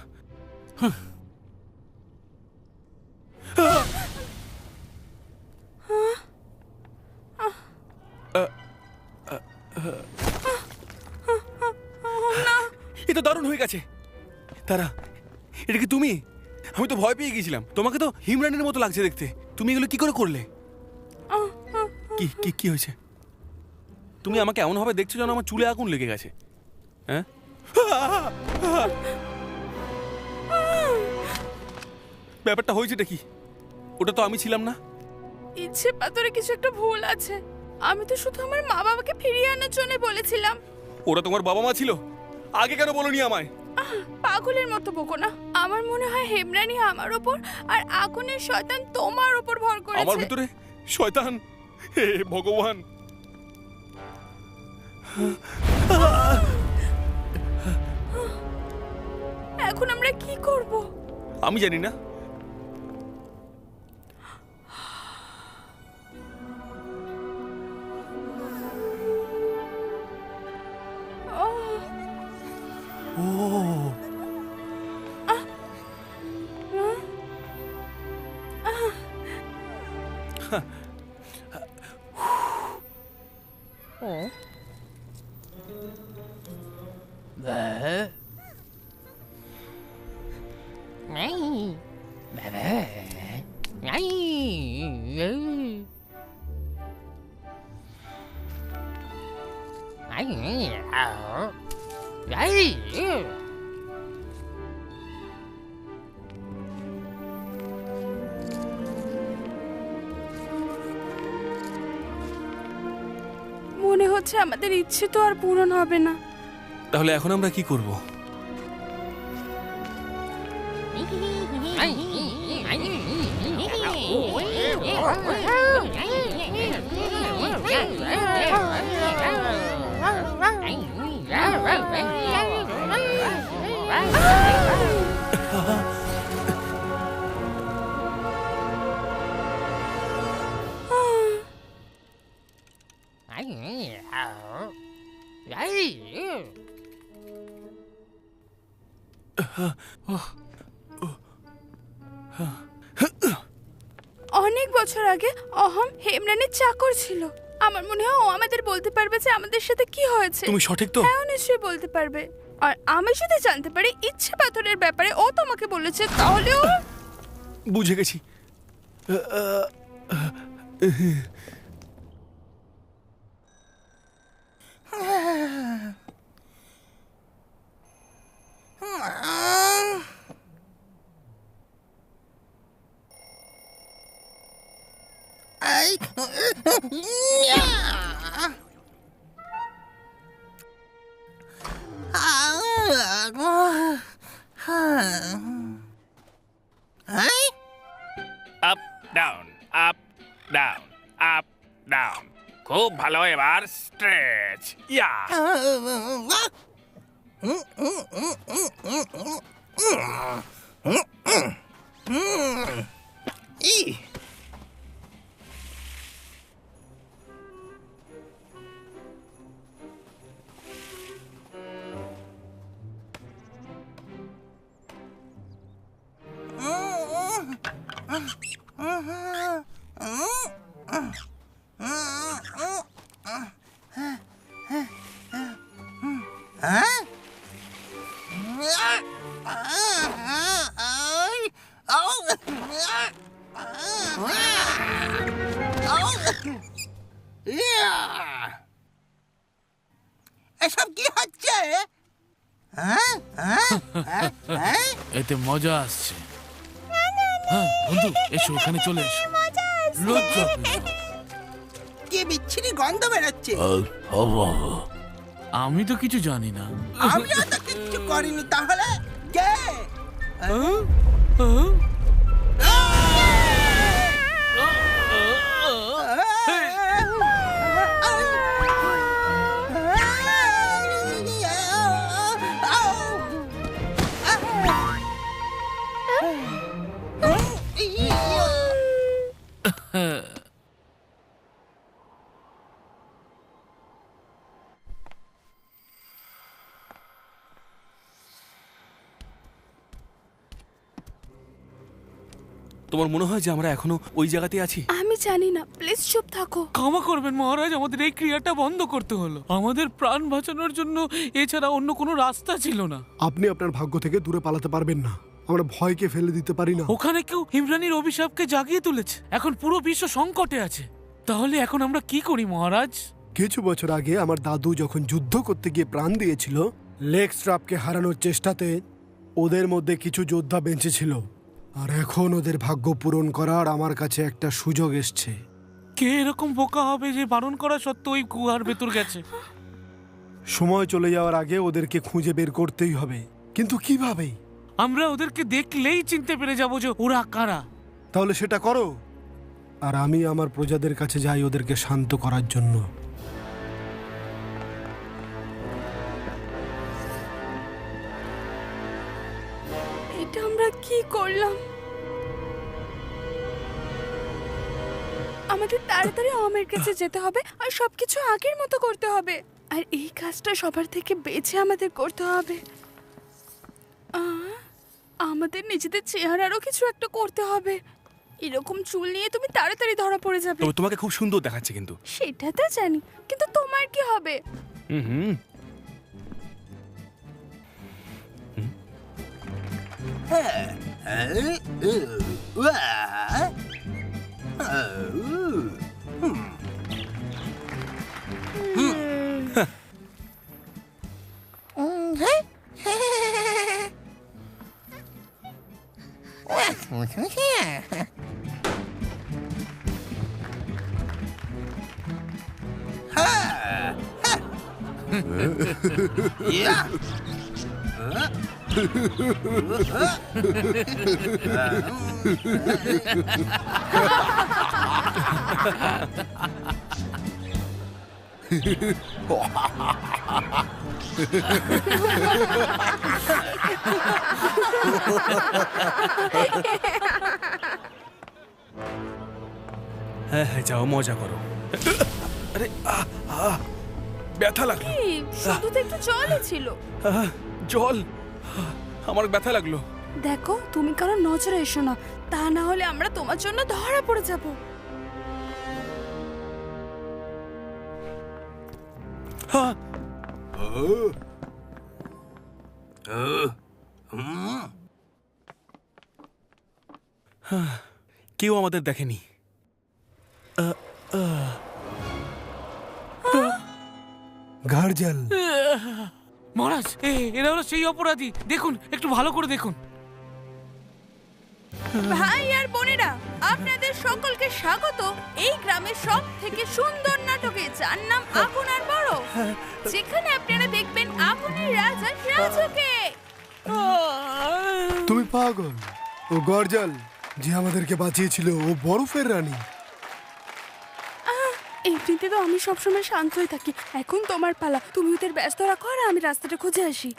[SPEAKER 4] এ তো দারুণ হয়ে গেছে। তারা, এটা কি তুমি? আমি তো ভয় পেয়ে গেছিলাম। তোমাকে তো হিমরানের মতো লাগছে দেখতে। তুমি এগুলো কি করে করলে? কি কি কি হয়েছে? তুমি আমাকে এমন ভাবে দেখছো যেন আমার চুলে আগুন লেগে গেছে। হ্যাঁ, ব্যাপারটা হয়েছেটা কি? ওটা তো আমি ছিলাম না।
[SPEAKER 6] ইচ্ছে পাথরে কিছু একটা ভুল আছে। আমি তো শুধু আমার মা বাবাকে ফিরিয়ে আনার জন্য বলেছিলাম।
[SPEAKER 4] ওরা তোমার বাবা মা ছিল, আগে কেন বলোনি আমায়?
[SPEAKER 6] পাগলের মতো বকো না। আমার মনে হয় হেমরানী আমার ওপর আর আগুনের শয়তান তোমার ওপর ভর করেছে।
[SPEAKER 4] আমার ভিতরে শয়তান? হে ভগবান!
[SPEAKER 6] এখন আমরা কি করব?
[SPEAKER 4] আমি জানি না।
[SPEAKER 6] মনে হচ্ছে আমাদের ইচ্ছে তো আর পূরণ হবে না।
[SPEAKER 4] তাহলে এখন আমরা কি করব?
[SPEAKER 6] অনেক বছর আগে অহম হেমরানের চাকর ছিল। আমার মনে হয় ও আমাদের বলতে পারবে যে আমাদের সাথে কি হয়েছে।
[SPEAKER 4] তুমি সঠিক তো?
[SPEAKER 6] হ্যাঁ, ও নিশ্চয়ই বলতে পারবে। আর আমি যদি জানতে পারি ইচ্ছে পাথরের ব্যাপারে ও তোমাকে বলেছে, তাহলে ও
[SPEAKER 4] বুঝে গেছি।
[SPEAKER 10] Up down, up down, up down. খুব ভালো, এবার স্ট্রেচ। ইয়া
[SPEAKER 8] এসব কি হচ্ছে?
[SPEAKER 2] এতে মজা আসছে। হ্যাঁ বন্ধু, এসো এখানে চলে এসো। লজ্জা পেও না।
[SPEAKER 8] কি বিচ্ছিরি গন্ধ বেরোচ্ছে।
[SPEAKER 2] আমি তো কিছু জানি না।
[SPEAKER 8] আমিও তো কিচ্ছু করিনি, তাহলে কে?
[SPEAKER 4] তোমার মনে হয় যে আমরা এখনো ওই জায়গাতেই আছি?
[SPEAKER 6] আমি জানি না, প্লিজ চুপ থাকো।
[SPEAKER 2] ক্ষমা করবেন মহারাজ, আমাদের এই ক্রিয়াটা বন্ধ করতে হলো। আমাদের প্রাণ বাঁচানোর জন্য এছাড়া অন্য কোনো রাস্তা ছিল না।
[SPEAKER 11] আপনি আপনার ভাগ্য থেকে দূরে পালাতে পারবেন না। আমরা ভয়কে ফেলে দিতে পারি না।
[SPEAKER 2] ওখানে কেউ ইমরানির অভিশাপকে জাগিয়ে তুলেছে। এখন পুরো বিশ্ব সংকটে আছে। তাহলে এখন আমরা কি করি মহারাজ?
[SPEAKER 11] কিছু বছর আগে আমার দাদু যখন যুদ্ধ করতে গিয়ে প্রাণ দিয়েছিল, লেগ স্ট্রাপকে হারানোর চেষ্টাতে ওদের মধ্যে কিছু যোদ্ধা বেঁচে ছিল। আর এখন ওদের ভাগ্য পূরণ করার আমার কাছে একটা সুযোগ এসছে।
[SPEAKER 2] কে এরকম বোকা হবে যে বারণ করা সত্ত্বেও ওই গুহার ভেতর গেছে?
[SPEAKER 11] সময় চলে যাওয়ার আগে ওদেরকে খুঁজে বের করতেই হবে, কিন্তু কিভাবে?
[SPEAKER 2] আমরা ওদেরকে দেখলেই চিনতে পেরে যাব যে ওরা কারা।
[SPEAKER 11] তাহলে সেটা করো, আর আমি আমার প্রজাদের কাছে যাই ওদেরকে শান্ত করার জন্য।
[SPEAKER 6] এটা আমরা কি করলাম? আমাদের তাড়াতাড়ি অমের কাছে যেতে হবে আর সবকিছু আগের মতো করতে হবে। আর এই কাজটা সবার থেকে বেছে আমাদের করতে হবে। আমাদের নিজেদের চেহারারও কিছু একটা করতে হবে। এরকম চুল নিয়ে তুমি তাড়াতাড়ি ধরা পড়ে যাবে।
[SPEAKER 4] তবে তোমাকে খুব সুন্দর দেখাচ্ছে কিন্তু।
[SPEAKER 6] সেটা তো জানি, কিন্তু তোমার কি হবে?
[SPEAKER 4] হ্যাঁ হ্যাঁ, যাও মজা করো। আরে ব্যথা লাগলো।
[SPEAKER 6] শুধু তো একটু জলই ছিল।
[SPEAKER 4] জল, আমার ব্যথা লাগলো।
[SPEAKER 6] দেখো, তুমি কারো নজরে এসো না, তা না হলে আমরা তোমার জন্য ধরা পড়ে যাব।
[SPEAKER 4] কেউ আমাদের দেখেনি।
[SPEAKER 11] গার্জেল,
[SPEAKER 2] মহারাজ, এরা হলো সেই অপরাধী। দেখুন, একটু ভালো করে দেখুন।
[SPEAKER 6] ভাই আর বোনেরা, আপনাদের সকলকে স্বাগত এই গ্রামের সব থেকে সুন্দর নাটকে, যার নাম আগুন আর বড়, যেখানে আপনারা দেখবেন আগুনের রাজা রাজুকে।
[SPEAKER 11] তুমি পাগল। ও গার্জেল যে আমাদেরকে বাঁচিয়েছিল, ও বরফের রানী।
[SPEAKER 6] এমনিতে তো আমি সবসময় শান্তই থাকি, এখন তোমার পালা। তুমি ওদের ব্যস্ত রাখো আর আমি রাস্তাটা খুঁজে আসি।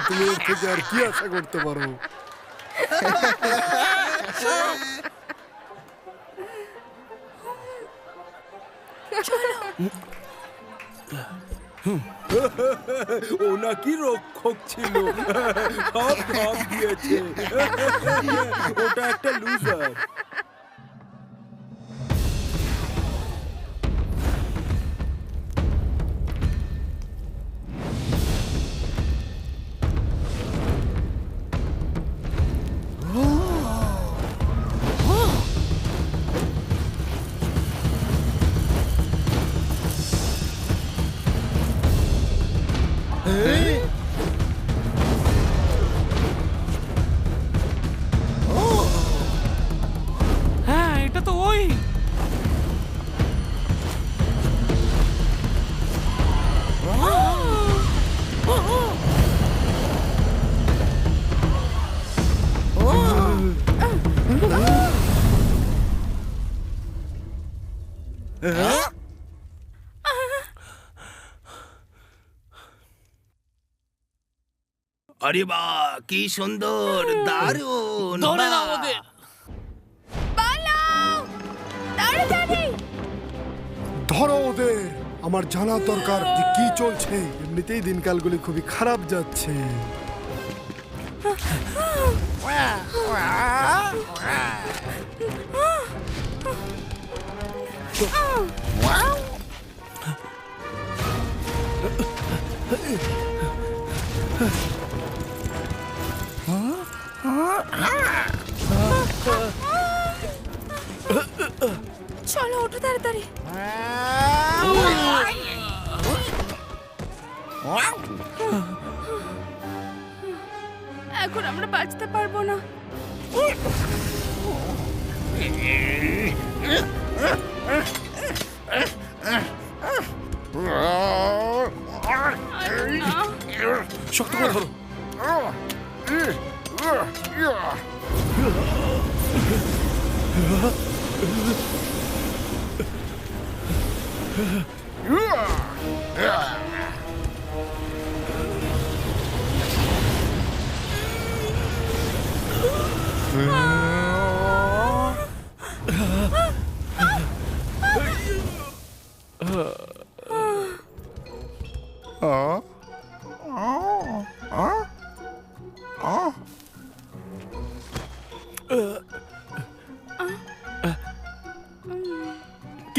[SPEAKER 11] তুমি এর থেকে আর কি আশা করতে পারো?
[SPEAKER 2] ও নাকি রক্ষক ছিল, সব ঠক দিয়েছে। ওটা একটা লুজার। হ্যাঁ, এটা তো ওই।
[SPEAKER 8] আরে বাহ, কি সুন্দর, দারুণ!
[SPEAKER 2] ধরে নাও ওদের।
[SPEAKER 6] পালাও তাড়াতাড়ি!
[SPEAKER 11] ধরো ওদের। আমার জানা দরকার যে কি চলছে। এমনিতেই দিনকালগুলি খুবই খারাপ যাচ্ছে।
[SPEAKER 6] চলো, ওঠো তাড়াতাড়ি। এখন আমরা বাঁচতে পারবো না।
[SPEAKER 4] শক্ত করে ধরো।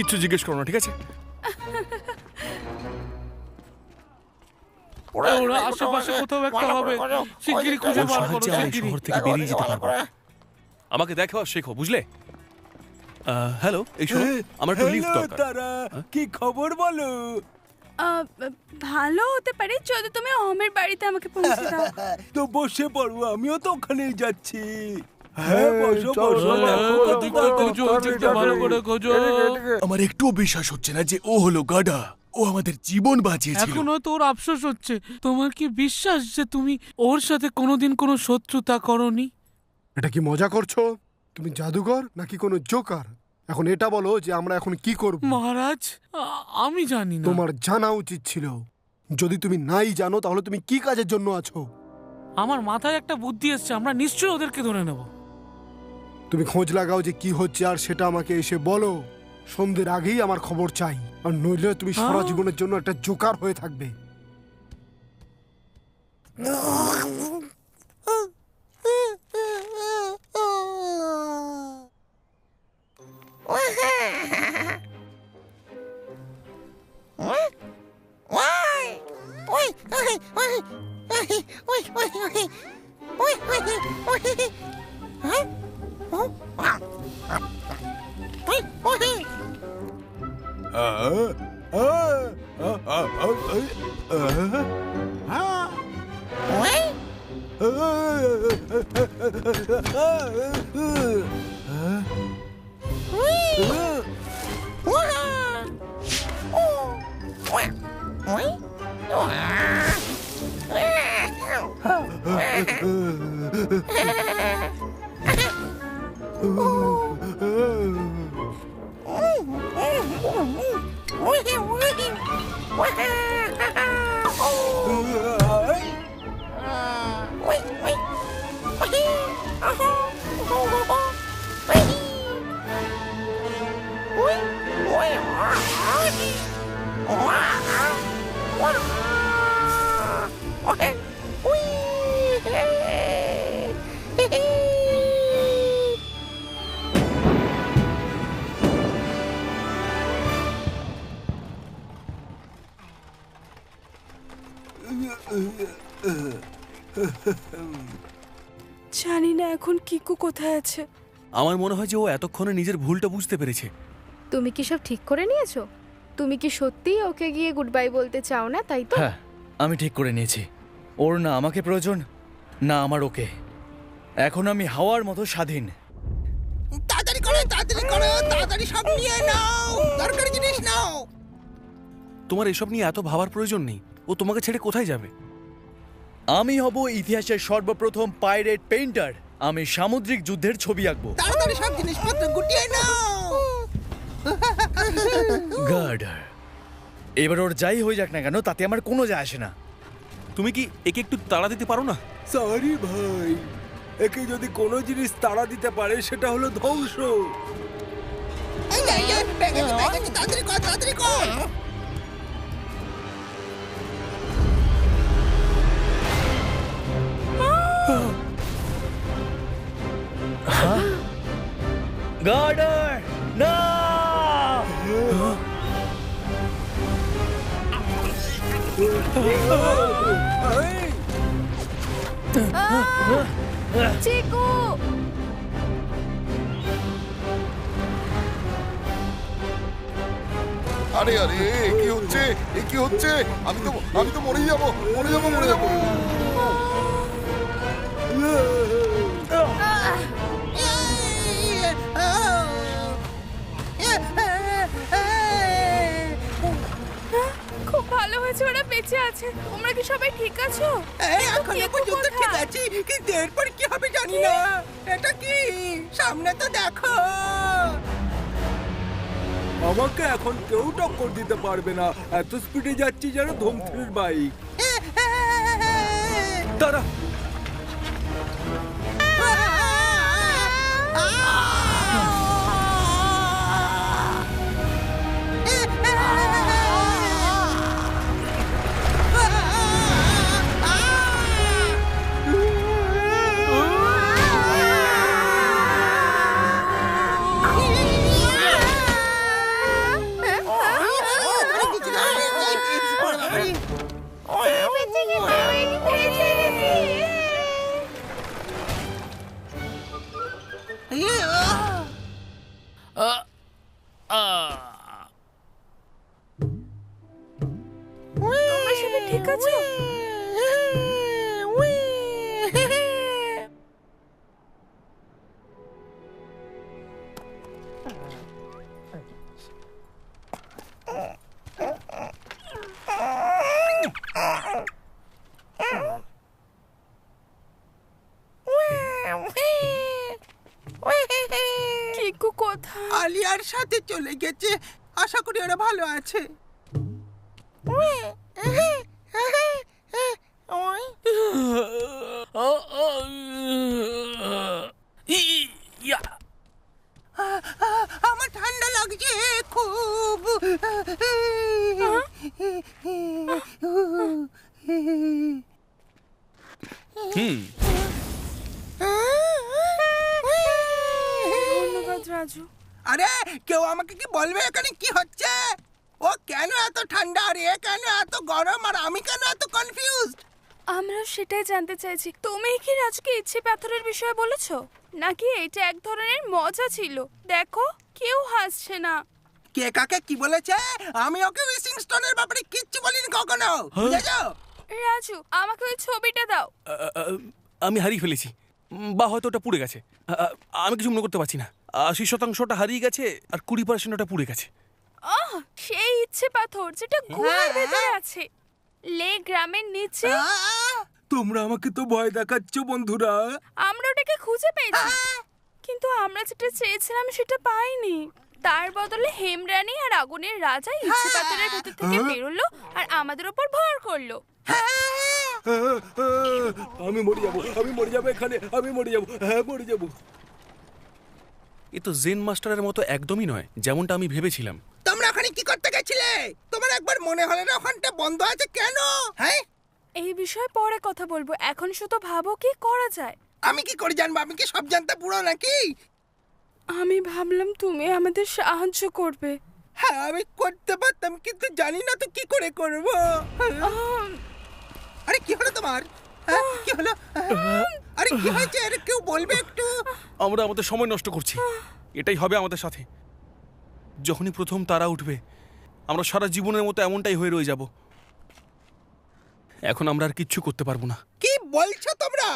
[SPEAKER 4] কিচ্ছু জিজ্ঞেস করো না, ঠিক আছে?
[SPEAKER 2] ওরা আশেপাশে কোথাও একটা হবে, শিগগিরই খুঁজে বার করো, শিগগিরই।
[SPEAKER 4] শহর থেকে বেরিয়ে যেতে পারবো। আমাকে দেখো আর শেখো, বুঝলে? হ্যালো, এই শোনো, আমার একটু লিফট দরকার।
[SPEAKER 12] কি খবর বলো?
[SPEAKER 6] ভালো হতে পারে যদি তুমি অহমের বাড়িতে আমাকে পৌঁছে দাও।
[SPEAKER 12] তো বসে পড়ো, আমিও তো ওখানেই যাচ্ছি। হ্যাঁ, বসো বসো।
[SPEAKER 2] ভালো করে খোঁজো।
[SPEAKER 3] আমার একটুও বিশ্বাস হচ্ছে না যে ও হলো গাডা। ও আমাদের জীবন বাঁচিয়েছিল।
[SPEAKER 2] এখন হয়তো ওর আফসোস হচ্ছে। তোমার কি বিশ্বাস যে তুমি ওর সাথে কোনোদিন কোনো শত্রুতা করনি?
[SPEAKER 11] এটা কি মজা করছো? তুমি জাদুকর নাকি কোনো জোকার? এখন এটা বলো যে আমরা এখন কি করব।
[SPEAKER 2] মহারাজ, আমি জানি না।
[SPEAKER 11] তোমার জানা উচিত ছিল। যদি তুমি নাই জানো তাহলে তুমি কি কাজের জন্য আছো?
[SPEAKER 2] আমার মাথায় একটা বুদ্ধি এসছে, আমরা নিশ্চয়ই ওদেরকে ধরে নেব।
[SPEAKER 11] তুমি খোঁজ লাগাও যে কি হচ্ছে আর সেটা আমাকে এসে বলো। সন্ধ্যের আগেই আমার খবর চাই, আর নইলে তুমি সারা জীবনের জন্য একটা জোকার হয়ে থাকবে।
[SPEAKER 6] জানি না এখন কিকু কোথায় আছে।
[SPEAKER 4] আমার মনে হয় যে ও এতক্ষণে নিজের ভুলটা বুঝতে পেরেছে।
[SPEAKER 5] তুমি কি সব ঠিক করে নিয়েছো? তুমি কি সত্যিই ওকে গিয়ে গুড বাই বলতে চাও না, তাই তো?
[SPEAKER 7] হ্যাঁ, আমি ঠিক করে নিয়েছি। ওর না আমাকে প্রয়োজন, না আমার ওকে। এখন আমি হাওয়ার মতো স্বাধীন।
[SPEAKER 8] তাড়াতাড়ি করো, তাড়াতাড়ি করো, তাড়াতাড়ি সব নিয়ে নাও, দরকারি জিনিস নাও।
[SPEAKER 4] তোমার এসব নিয়ে এত ভাবার প্রয়োজন নেই। ও তোমাকে ছেড়ে কোথায় যাবে?
[SPEAKER 7] আমি হব ইতিহাসের সর্বপ্রথম পাইরেট পেইন্টার। আমি সামুদ্রিক যুদ্ধের ছবি আঁকবো।
[SPEAKER 8] তাড়াতাড়ি সব জিনিসপত্র গুটিয়ে নাও।
[SPEAKER 7] গার্ডার, এবার ওর যাই হয়ে যাক না কেন তাতে আমার কোনো যায় আসে না।
[SPEAKER 4] তুমি কি একে একটু তাড়া দিতে পারো না?
[SPEAKER 12] সরি ভাই, একে যদি কোনো জিনিস তাড়া দিতে পারে সেটা হলো ধ্বংস।
[SPEAKER 8] তাড়াতাড়ি কর, তাড়াতাড়ি কর।
[SPEAKER 7] গার্ডার, না!
[SPEAKER 5] চিকু,
[SPEAKER 3] আরে আরে, কি হচ্ছে? কি হচ্ছে? আমি তো মরে যাবো, মরে যাবো, মরে যাবো।
[SPEAKER 6] খুব ভালো হয়েছে ওরা বেঁচে আছে। তোমরা কি সবাই ঠিক আছো?
[SPEAKER 8] এখন পর্যন্ত ঠিক আছি, কিন্তু এরপর কি হবে জানি না। এটা কি? সামনে তো দেখো।
[SPEAKER 12] আমাকে এখন কেউ টক্কর দিতে পারবে না, এত স্পিডে যাচ্ছি যেন ধুমথির বাইক।
[SPEAKER 4] তারা
[SPEAKER 6] কিকু কোথায়?
[SPEAKER 8] আলিয়ার সাথে চলে গেছে। আশা করি ওরা ভালো আছে। আমার ঠান্ডা লাগছে খুব।
[SPEAKER 6] ধন্যবাদ রাজু।
[SPEAKER 8] আরে কেউ আমাকে কি বলবে এখানে কি হচ্ছে? ও কেন এত ঠান্ডা আর এ কেন এত গরম আর আমি কেন এত কনফিউজড?
[SPEAKER 6] আমরা সেটাই জানতে চাইছি। তুমি কি রাজুকে ইচ্ছে পাথরের বিষয়ে বলেছো, নাকি এটা এক ধরনের মজা ছিল? দেখো কেউ হাসছে না।
[SPEAKER 8] কে কাকে কি বলেছে? আমি ওকে উইসিং স্টোনের ব্যাপারে কিচ্ছু বলিনি কখনো, বুঝেছো?
[SPEAKER 6] রাজু আমাকে ওই ছবিটা দাও।
[SPEAKER 4] আমি হারিয়ে ফেলেছি, বা হয়তো ওটা পুড়ে গেছে। আমি কিছু মনে করতে পারছি না। 80% হারিয়ে গেছে আর 20% পুড়ে গেছে।
[SPEAKER 6] সেই ইচ্ছে পাথর যেটা গুহার ভেতরে আছে, লে গ্রামের নিচে।
[SPEAKER 12] তোমরা আমাকে তো ভয় দেখাচ্ছ বন্ধুরা।
[SPEAKER 6] আমরা ওটাকে খুঁজে পেয়েছি, কিন্তু আমরা যেটা চেয়েছিলাম সেটা পাইনি। তার বদলে হেমরানী আর আগুনের রাজা ইচ্ছে পাথরের ভেতর থেকে বেরোলো আর আমাদের উপর ভর করলো।
[SPEAKER 12] আমি মরে যাবো এখানে, আমি মরে যাবো, হ্যাঁ মরে যাবো।
[SPEAKER 4] এ তো জেন মাস্টারের মতো একদমই নয়, যেমনটা আমি ভেবেছিলাম।
[SPEAKER 8] তোমরা ওখানে কি করতে গেছিলে? তোমার একবার মনে হলো না ওখানটা বন্ধ আছে কেন? হ্যাঁ,
[SPEAKER 6] এই বিষয়ে পরে কথা বলবো, এখন শুধু ভাবো কি করা যায়।
[SPEAKER 8] আমি কি করে জানবো? আমি কি সব জানতে পুরো নাকি?
[SPEAKER 6] আমি ভাবলাম তুমি আমাদের সাহায্য করবে।
[SPEAKER 8] হ্যাঁ আমি করতে পারতাম, কিন্তু জানি না তো কি করে করব। আরে কি হলো তোমার? কি হলো? আরে কি হয়েছে? আরে কেউ বলবে একটু?
[SPEAKER 4] আমরা আমাদের সময় নষ্ট করছি। এটাই হবে আমাদের সাথে। যখনই প্রথম তারা উঠবে, আমরা সারা জীবনের মতো এমনটাই হয়ে রয়ে যাব। এখন আমরা আর কিচ্ছু করতে পারবো না।
[SPEAKER 8] কি বলছো তোমরা?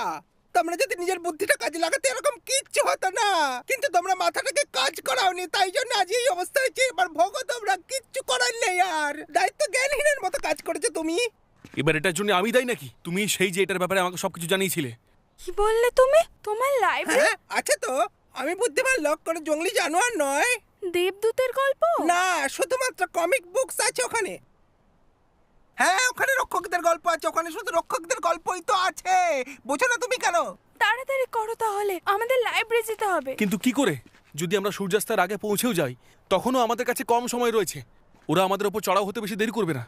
[SPEAKER 8] তোমরা যদি নিজের বুদ্ধিটা কাজে লাগাতে এরকম কিচ্ছু হতো না, কিন্তু তোমরা মাথাটাকে কাজ করাওনি, তাই জন্য আজ এই অবস্থা হয়েছে। এবার ভোগো, তোমরা কিচ্ছু করার নেই। আর দায়িত্ব জ্ঞানহীনের মতো কাজ করেছো তুমি।
[SPEAKER 4] এবার এটার জন্য আমি দায়ী নাকি? তুমি সেই যে এটার ব্যাপারে আমাকে সবকিছু জানিয়েছিলে।
[SPEAKER 6] কি বললে তুমি? তোমার লাইব্রেরি
[SPEAKER 8] আছে তো? আমি বুদ্ধিমান লোক, করে জঙ্গলি জানোয়ার নয়।
[SPEAKER 6] দেবদূতের গল্প
[SPEAKER 8] না, শুধুমাত্র কমিক বুকস আছে ওখানে। হ্যাঁ, ওখানে রক্ষকদের গল্প আছে। ওখানে শুধু রক্ষকদের গল্পই তো আছে। বুঝো না তুমি কেন?
[SPEAKER 6] তাড়াতাড়ি করো, তাহলে আমাদের লাইব্রেরি যেতে হবে।
[SPEAKER 4] কিন্তু কি করে? যদি আমরা সূর্যাস্তের আগে পৌঁছেও যাই, তখনও আমাদের কাছে কম সময় রয়েছে। ওরা আমাদের উপর চড়াও হতে বেশি দেরি করবে না।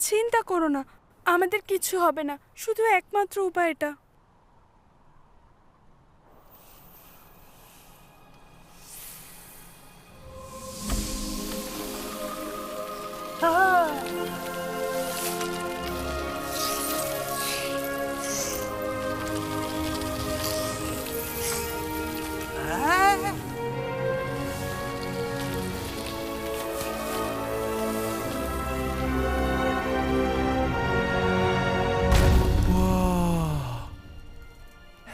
[SPEAKER 6] চিন্তা করো না, আমাদের কিছু হবে না। শুধু একমাত্র উপায় এটা।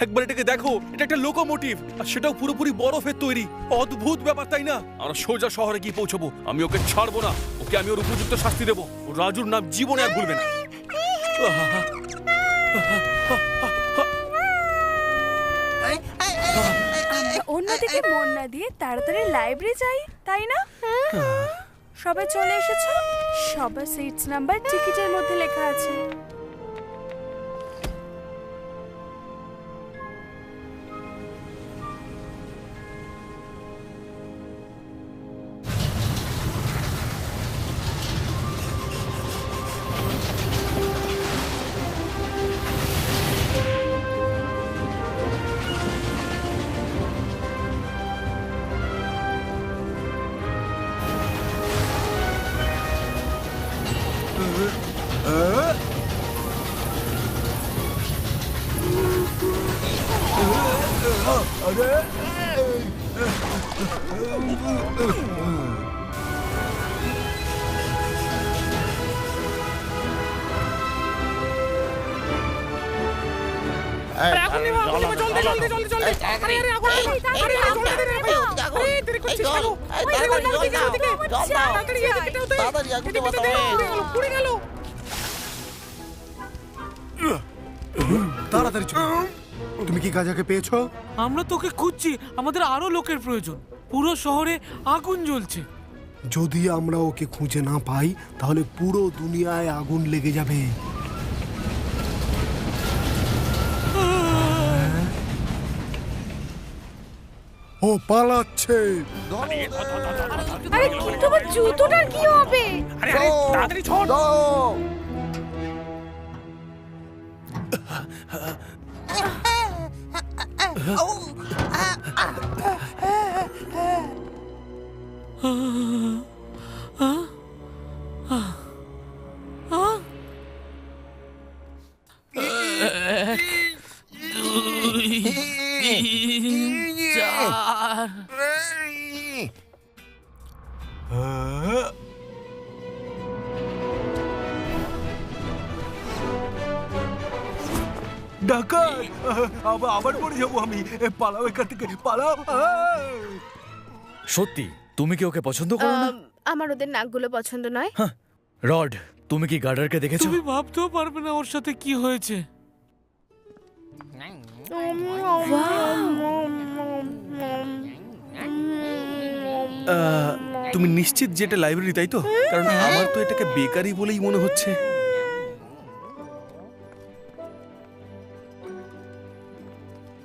[SPEAKER 4] একবার এটাকে দেখো, এটা একটা লোকোমোটিভ, আর সেটাও পুরোপুরি বরফের তৈরি। অদ্ভুত ব্যাপার, তাই না? আমরা সোজা শহরে গিয়ে পৌঁছবো। আমি ওকে ছাড়বো না। ওকে আমি ওর উপযুক্ত শাস্তি দেবো। ও রাজুর নাম জীবনে আর ভুলবে না।
[SPEAKER 6] অন্যদিকে মন না দিয়ে তাড়াতাড়ি লাইব্রেরি যাই, তাই না? সবাই চলে এসেছো? সবার সিটস নাম্বার টিকিটের মধ্যে লেখা আছে।
[SPEAKER 11] তাড়াতাড়ি চলো। তুমি কি গাজাকে পেয়েছো?
[SPEAKER 2] আমরা তোকে খুঁজছি, আমাদের আরো লোকের প্রয়োজন। পুরো শহরে আগুন জ্বলছে।
[SPEAKER 11] যদি আমরা ওকে খুঁজে না পাই তাহলে পুরো দুনিয়ায় আগুন লেগে যাবে। ও পালাচ্ছে।
[SPEAKER 5] আরে তোমার জুতোটার কি হবে?
[SPEAKER 10] আরে তাড়াতাড়ি ছোট।
[SPEAKER 12] ডাকাত, আবার পড়ে যাবো আমি। পালাও এখান থেকে, পালাও।
[SPEAKER 7] সত্যি তুমি কি ওকে পছন্দ করো না?
[SPEAKER 5] আমার ওদের নাকগুলো পছন্দ নয়।
[SPEAKER 7] রড, তুমি কি গার্ডারকে দেখেছো?
[SPEAKER 2] তুমি ভাবতেও পারবে না ওর সাথে কি হয়েছে।
[SPEAKER 4] তুমি নিশ্চিত যে এটা লাইব্রেরি, তাই তো? কারণ আমার তো এটাকে বেকারি বলেই মনে হচ্ছে।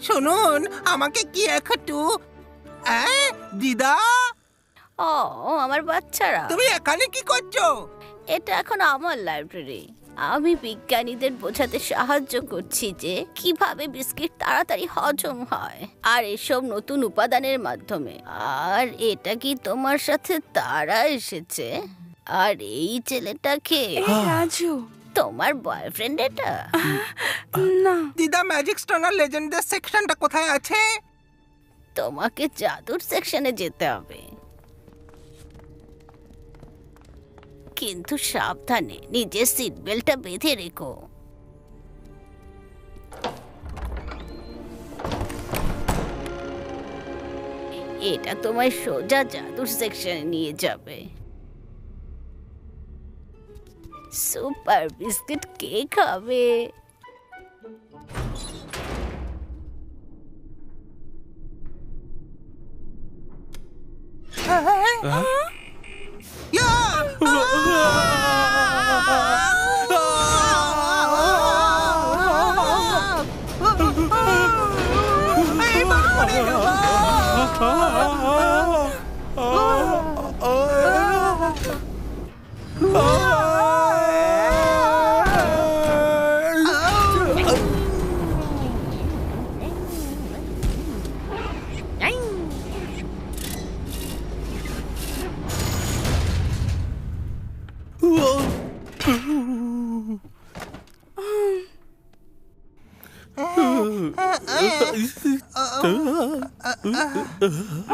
[SPEAKER 8] শুনুন, আমাকে কি একটু দিদা,
[SPEAKER 1] ও আমার বাচ্চারা,
[SPEAKER 8] তুমি এখানে কি করছো?
[SPEAKER 1] এটা এখন আমার লাইব্রেরি। আমি বিজ্ঞানীদের বোঝাতে সাহায্য করছি যে কিভাবে বিস্কিট তাড়াতাড়ি হজম হয় আর এসব নতুন উপাদানের মাধ্যমে। আর এটা কি তোমার সাথে তারা এসেছে? আর এই ছেলেটাকে
[SPEAKER 6] রাজু,
[SPEAKER 1] তোমার বয়ফ্রেন্ড এটা?
[SPEAKER 6] না
[SPEAKER 8] দিদা, ম্যাজিক স্টোনার লেজেন্ডের সেকশনটা কোথায় আছে?
[SPEAKER 1] তোমাকে জাদুর সেকশনে যেতে হবে, কিন্তু সাবধানে নিজের সিট বেল্টটা বেঁধে রেখো। এটা তোমায় সোজা জাদুর সেকশনে নিয়ে যাবে। সুপার বিস্কিট কে খাবে?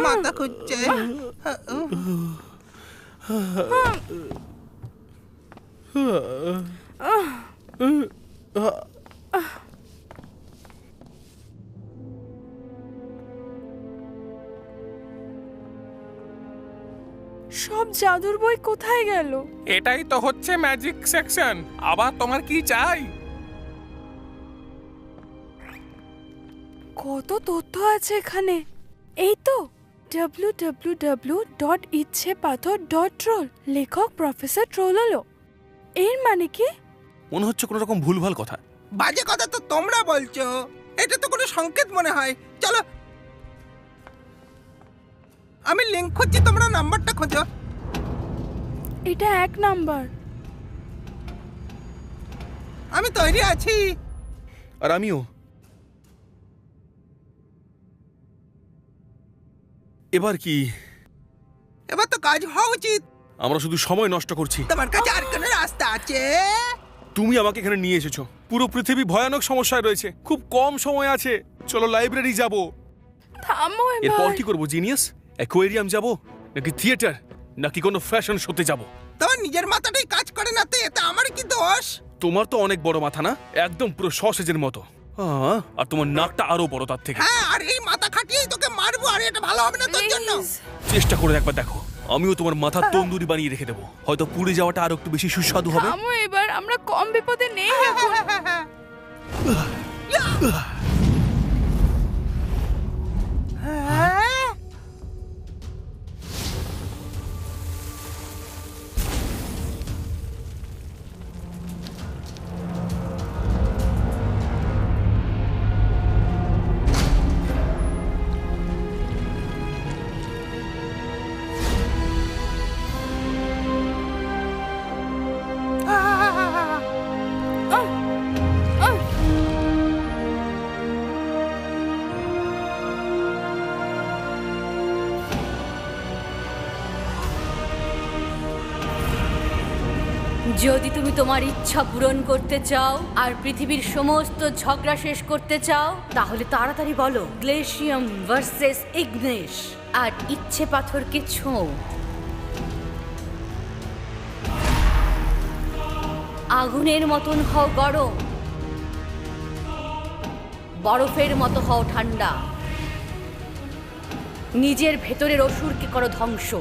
[SPEAKER 8] মাথা খুঁজছে।
[SPEAKER 6] সব জাদুর বই কোথায় গেল?
[SPEAKER 10] এটাই তো হচ্ছে ম্যাজিক সেকশন। আবার তোমার কি চাই?
[SPEAKER 6] কত তথ্য আছে এখানে। এই তো www.ইচ্ছেপাথর.troll, লেখক প্রফেসর ট্রোলোলো। এর মানে কি?
[SPEAKER 4] মনে হচ্ছে কোনো রকম ভুলভাল কথা।
[SPEAKER 8] বাজে কথা তো তোমরা বলছো, এটা তো কোনো সংকেত মনে হয়। চলো, আমি লিংক খুঁজছি, তোমরা নাম্বারটা খোঁজো।
[SPEAKER 6] এটা 1 নাম্বার।
[SPEAKER 8] আমি তৈরি আছি।
[SPEAKER 4] আর আমিও। এবার কি?
[SPEAKER 8] এবার তো কাজ হওয়া উচিত।
[SPEAKER 4] আমরা শুধু সময় নষ্ট করছি।
[SPEAKER 8] তোমার কাছে আর কোনো রাস্তা আছে?
[SPEAKER 4] তুমি আমাকে এখানে নিয়ে এসেছো। পুরো পৃথিবী ভয়ানক সমস্যায় রয়েছে, খুব কম সময় আছে। চলো লাইব্রেরি যাব।
[SPEAKER 6] থামো এবার।
[SPEAKER 4] এরপর কি করবো জিনিয়াস? অ্যাকোয়ারিয়াম যাব, নাকি থিয়েটার, নাকি কোনো ফ্যাশন শোতে যাব?
[SPEAKER 8] তোমার নিজের মাথাটাই কাজ করে না তো এতে আমার কি দোষ?
[SPEAKER 4] তোমার তো অনেক বড় মাথা না, একদম পুরো সসেজের মতো। আর তোমার নাকটা আরো বড় তার থেকে।
[SPEAKER 8] হ্যাঁ, আর এই মাথা খাটিয়েই তোকে মারবো, আর এটা ভালো হবে না তোর জন্য।
[SPEAKER 4] চেষ্টা করে একবার দেখো, আমিও তোমার মাথা তন্দুরি বানিয়ে রেখে দেবো। হয়তো পুড়ে যাওয়াটা আরো একটু বেশি সুস্বাদু হবে।
[SPEAKER 6] থামো এবার, আমরা কম বিপদে নেই এখন।
[SPEAKER 1] যদি তুমি তোমার ইচ্ছা পূরণ করতে চাও আর পৃথিবীর সমস্ত ঝগড়া শেষ করতে চাও তাহলে তাড়াতাড়ি বলো গ্লেশিয়াম ভার্সেস ইগনেশ আর ইচ্ছে পাথরকে ছোঁও। আগুনের মতন হও গরম, বরফের মতো হও ঠান্ডা, নিজের ভেতরের অসুরকে করো ধ্বংস।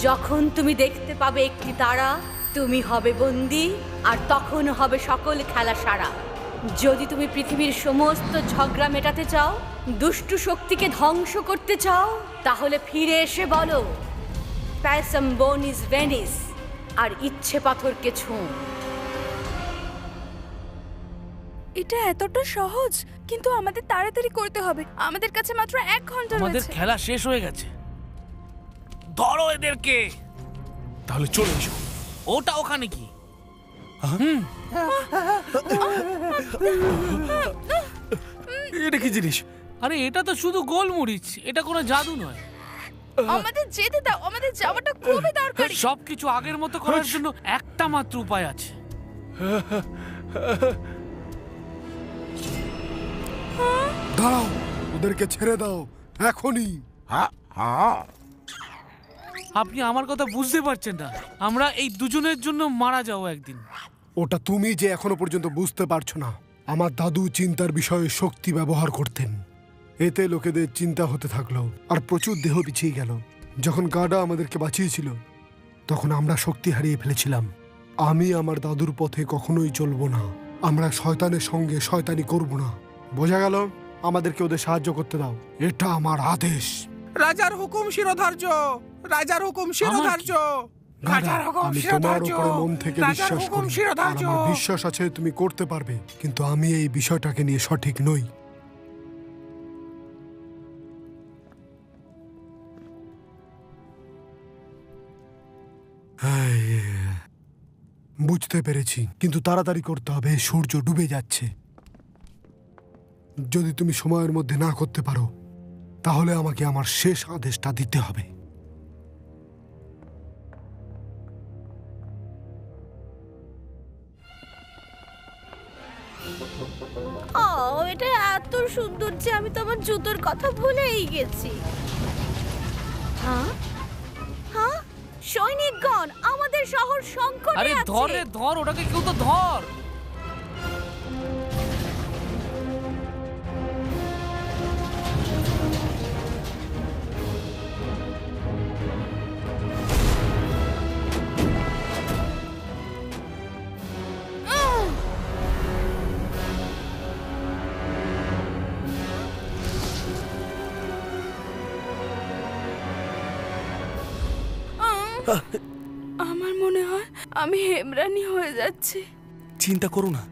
[SPEAKER 1] যখন তুমি দেখতে পাবে একটি তারা, তুমি হবে বন্দী, আর তখন হবে সকল খেলা সারা। যদি তুমি পৃথিবীর সমস্ত ঝগড়া মেটাতে চাও, দুষ্টু শক্তিকে ধ্বংস করতে চাও, তাহলে ফিরে এসে বলো প্যাসম বোনিস ভেনিস আর ইচ্ছে পাথরকে ছোঁ।
[SPEAKER 6] এটা এতটা সহজ, কিন্তু আমাদের তাড়াতাড়ি করতে হবে। আমাদের কাছে মাত্র 1 ঘন্টা
[SPEAKER 2] আমাদের
[SPEAKER 6] রয়েছে।
[SPEAKER 2] খেলা শেষ হয়ে গেছে। ধরো এদেরকে।
[SPEAKER 4] তাহলে চলে এসো।
[SPEAKER 2] ওটা ওখানে কি?
[SPEAKER 4] এটা কি জিনিস?
[SPEAKER 2] আরে এটা তো শুধু গোলমরিচ, এটা কোনো জাদু নয়।
[SPEAKER 6] আমাদের যেতে দাও, আমাদের যাওয়াটা খুবই দরকারি।
[SPEAKER 2] সবকিছু আগের মতো করার জন্য একটা মাত্র উপায় আছে।
[SPEAKER 11] দাঁড়াও, ওদেরকে ছেড়ে দাও এখনই।
[SPEAKER 2] আপনি আমার কথা বুঝতে পারছেন না। আমরা এই দুজনের জন্য মারা যাবো একদিন।
[SPEAKER 11] ওটা তুমি যে এখনো পর্যন্ত বুঝতে পারছো না। আমার দাদু চিন্তার বিষয়ে শক্তি ব্যবহার করতেন, এতে লোকেদের চিন্তা হতে থাকলো আর প্রচুর দেহ পিছিয়ে গেল। যখন গাডা আমাদেরকে বাঁচিয়েছিল তখন আমরা শক্তি হারিয়ে ফেলেছিলাম। আমি আমার দাদুর পথে কখনোই চলবো না। আমরা শয়তানের সঙ্গে শয়তানি করব না, বোঝা গেল? আমাদেরকে ওদের সাহায্য করতে দাও, এটা আমার আদেশ।
[SPEAKER 8] রাজার হুকুম শিরোধার্য, রাজার হুকুম শিরোধার্য, রাজার হুকুম
[SPEAKER 11] আমি তোমার
[SPEAKER 8] শিরোধার্য,
[SPEAKER 11] উপরে মন থেকে
[SPEAKER 8] রাজার
[SPEAKER 11] বিশ্বাস
[SPEAKER 8] হুকুম
[SPEAKER 11] করি, আর
[SPEAKER 8] শিরোধার্য।
[SPEAKER 11] আমার বিশ্বাস আছে তুমি করতে পারবে, কিন্তু আমি এই বিষয়টাকে নিয়ে সঠিক নই। বুঝতে পেরেছি, কিন্তু তাড়াতাড়ি করতে হবে, সূর্য ডুবে যাচ্ছে। যদি তুমি সময়ের মধ্যে না করতে পারো তাহলে আমাকে আমার শেষ আদেশটা দিতে হবে।
[SPEAKER 1] এটা এত সুন্দর যে আমি তো আমার জুতোর কথা ভুলেই গেছি। হ্যাঁ হ্যাঁ, সৈনিকগণ, আমাদের শহর সংকটে
[SPEAKER 2] আরে
[SPEAKER 1] আছে।
[SPEAKER 2] ধর রে ধর, ওটাকে কেউ তো ধর।
[SPEAKER 6] আমার মনে হয় আমি হেমরানি হয়ে যাচ্ছি।
[SPEAKER 4] চিন্তা করো না,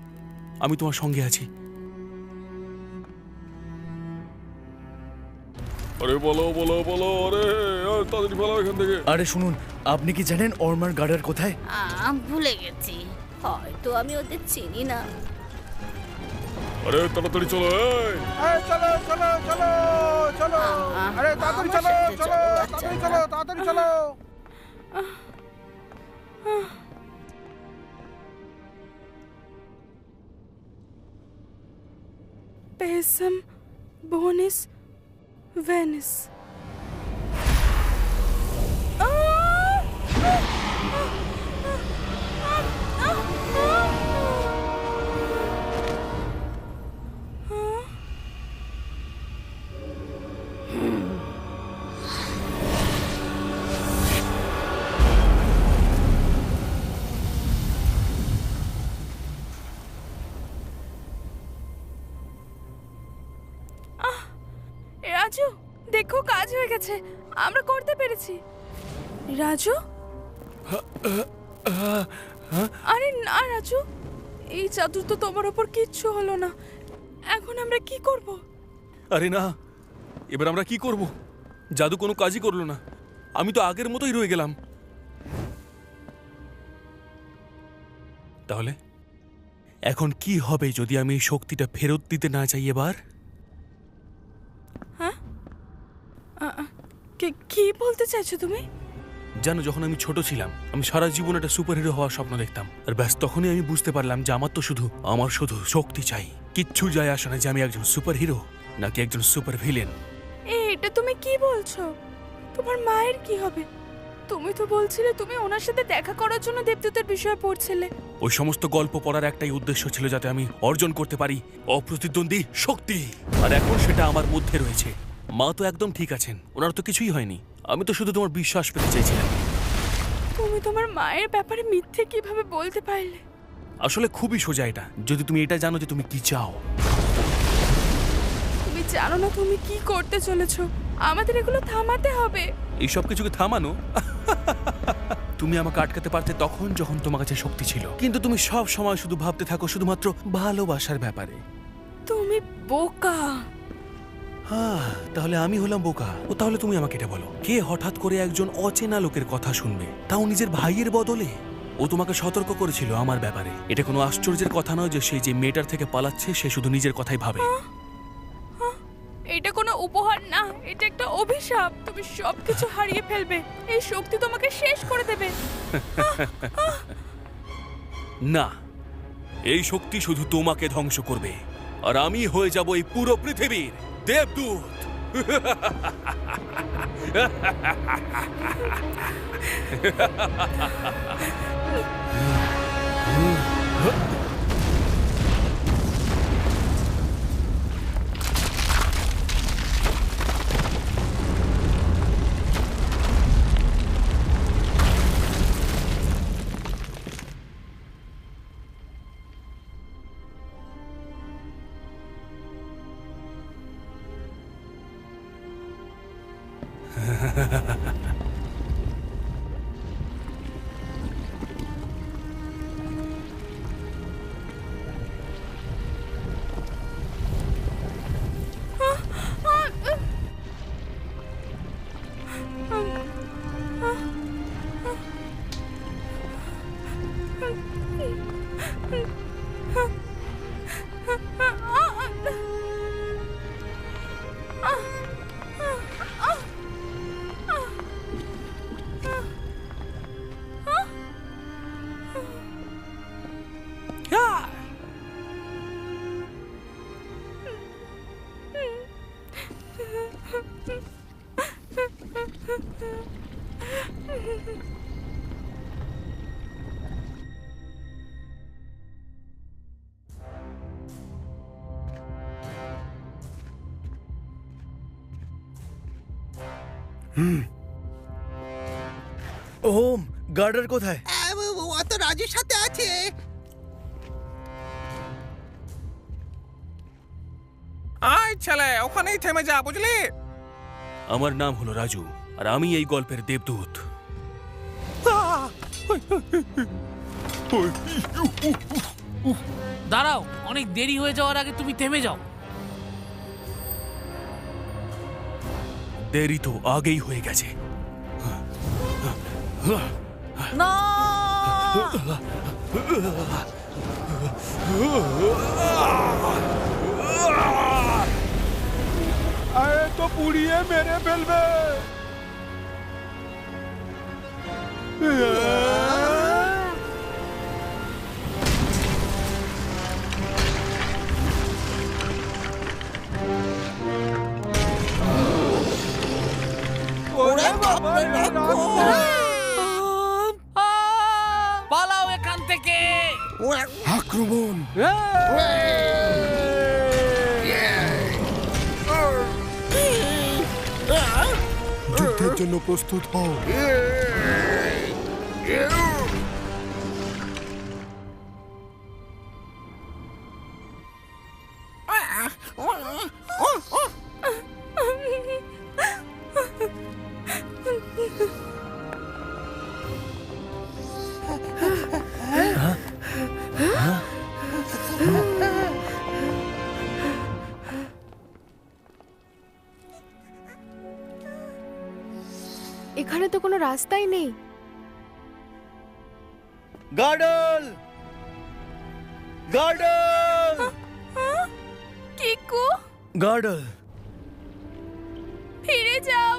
[SPEAKER 4] আমি তোমার সঙ্গে আছি। আরে বলো বলো বলো, আরে তাড়াতাড়ি বলো এখান থেকে।
[SPEAKER 7] আরে শুনুন, আপনি কি জানেন অর্মার গার্ডার কোথায়?
[SPEAKER 1] ভুলে গেছি, হয়তো আমি ওদের চিনি না।
[SPEAKER 3] আরে তাড়াতাড়ি চলো,
[SPEAKER 8] চলো চলো চলো চলো, আরে তাড়াতাড়ি চলো চলো, তাড়াতাড়ি চলো, তাড়াতাড়ি চলো।
[SPEAKER 6] Pesum bonis Venice. দেখো কাজ হয়ে গেছে, আমরা করতে পেরেছি। রাজু, আরে না রাজু, এই জাদুর তো তোমার ওপর কিচ্ছু হলো না। এখন আমরা কি করব?
[SPEAKER 4] আরে না, এবার আমরা কি করব? জাদু কোনো কাজই করলো না, আমি তো আগের মতোই রয়ে গেলাম। তাহলে এখন কি হবে যদি আমি এই শক্তিটা ফেরত দিতে না চাই এবার?
[SPEAKER 6] হ্যাঁ, কি বলতে চাইছো তুমি?
[SPEAKER 4] জানো, যখন আমি ছোট ছিলাম আমি সারা জীবন একটা সুপারহিরো হওয়ার স্বপ্ন দেখতাম। আর ব্যাস তখনই আমি বুঝতে পারলাম যে আমার শুধু শক্তি চাই। কিচ্ছু যায় আসে না যে আমি একজন সুপারহিরো নাকি একজন সুপার ভিলেন।
[SPEAKER 6] এটা তুমি কি বলছো? তোমার মায়ের কি হবে? তুমি তো বলছিলে তুমি ওনার সাথে দেখা করার জন্য দেবদূতের বিষয়ে পড়ছিলে।
[SPEAKER 4] ওই সমস্ত গল্প পড়ার একটাই উদ্দেশ্য ছিল, যাতে আমি অর্জন করতে পারি অপ্রতিদ্বন্দ্বী শক্তি। আর এখন সেটা আমার মধ্যে রয়েছে। মা তো একদম ঠিক আছেন, ওনার তো কিছুই হয়নি। আমি তো শুধু তোমার বিশ্বাস পেতে চাইছিলাম।
[SPEAKER 6] তুমি তোমার মায়ের ব্যাপারে মিথ্যে কিভাবে বলতে পারলে?
[SPEAKER 4] আসলে খুবই সোজা এটা, যদি তুমি এটা জানো যে তুমি কি চাও।
[SPEAKER 6] তুমি জানো না তুমি কি করতে চলেছো। আমাদের এগুলো থামাতে হবে।
[SPEAKER 4] এইসব কিছুকে থামানো? তুমি আমাকে আটকাতে পারতে তখন যখন তোমার কাছে শক্তি ছিল, কিন্তু তুমি সব সময় শুধু ভাবতে থাকো শুধুমাত্র ভালোবাসার ব্যাপারে।
[SPEAKER 6] তুমি বোকা।
[SPEAKER 4] তাহলে আমি হলাম বোকা? ও তাহলে তুমি আমাকে এটা বলো, কে হঠাৎ করে একজন অচেনা লোকের কথা শুনবে, তাও নিজের ভাইয়ের বদলে? ও তোমাকে সতর্ক করেছিল আমার ব্যাপারে। এটা কোনো আশ্চর্যের কথা নয় যে সেই যে মেয়েটার থেকে পালাচ্ছে সে শুধু নিজের কথাই ভাবে।
[SPEAKER 6] এটা কোনো উপহার না, এটা একটা অভিশাপ। তুমি সবকিছু হারিয়ে ফেলবে, এই শক্তি তোমাকে শেষ করে দেবে।
[SPEAKER 4] না, এই শক্তি শুধু তোমাকে ধ্বংস করবে, আর আমি হয়ে যাব এই পুরো পৃথিবীর দেবদূত।
[SPEAKER 7] ওম, গার্ডার কোথায়?
[SPEAKER 8] ও তো রাজুর সাথে আছে।
[SPEAKER 10] আয় ছেলে, ওখানেই থেমে যা, বুঝলি?
[SPEAKER 4] আমার নাম হলো রাজু, আর আমি এই গল্পের দেবদূত।
[SPEAKER 2] দাঁড়াও, অনেক দেরি হয়ে যাওয়ার আগে তুমি থেমে যাও।
[SPEAKER 4] দেরি তো আগেই হয়ে গেছে।
[SPEAKER 2] না,
[SPEAKER 12] আরে তো পুড়িয়ে মেরে ফেলবে।
[SPEAKER 8] ওরে বাবা,
[SPEAKER 2] পালাও এখান থেকে।
[SPEAKER 11] আক্রমণ! যুদ্ধের জন্য প্রস্তুত হও।
[SPEAKER 5] এখানে তো কোনো রাস্তাই নেই।
[SPEAKER 7] গার্ডল, গার্ডল,
[SPEAKER 6] কিকু
[SPEAKER 7] গার্ডল,
[SPEAKER 6] ফিরে যাও।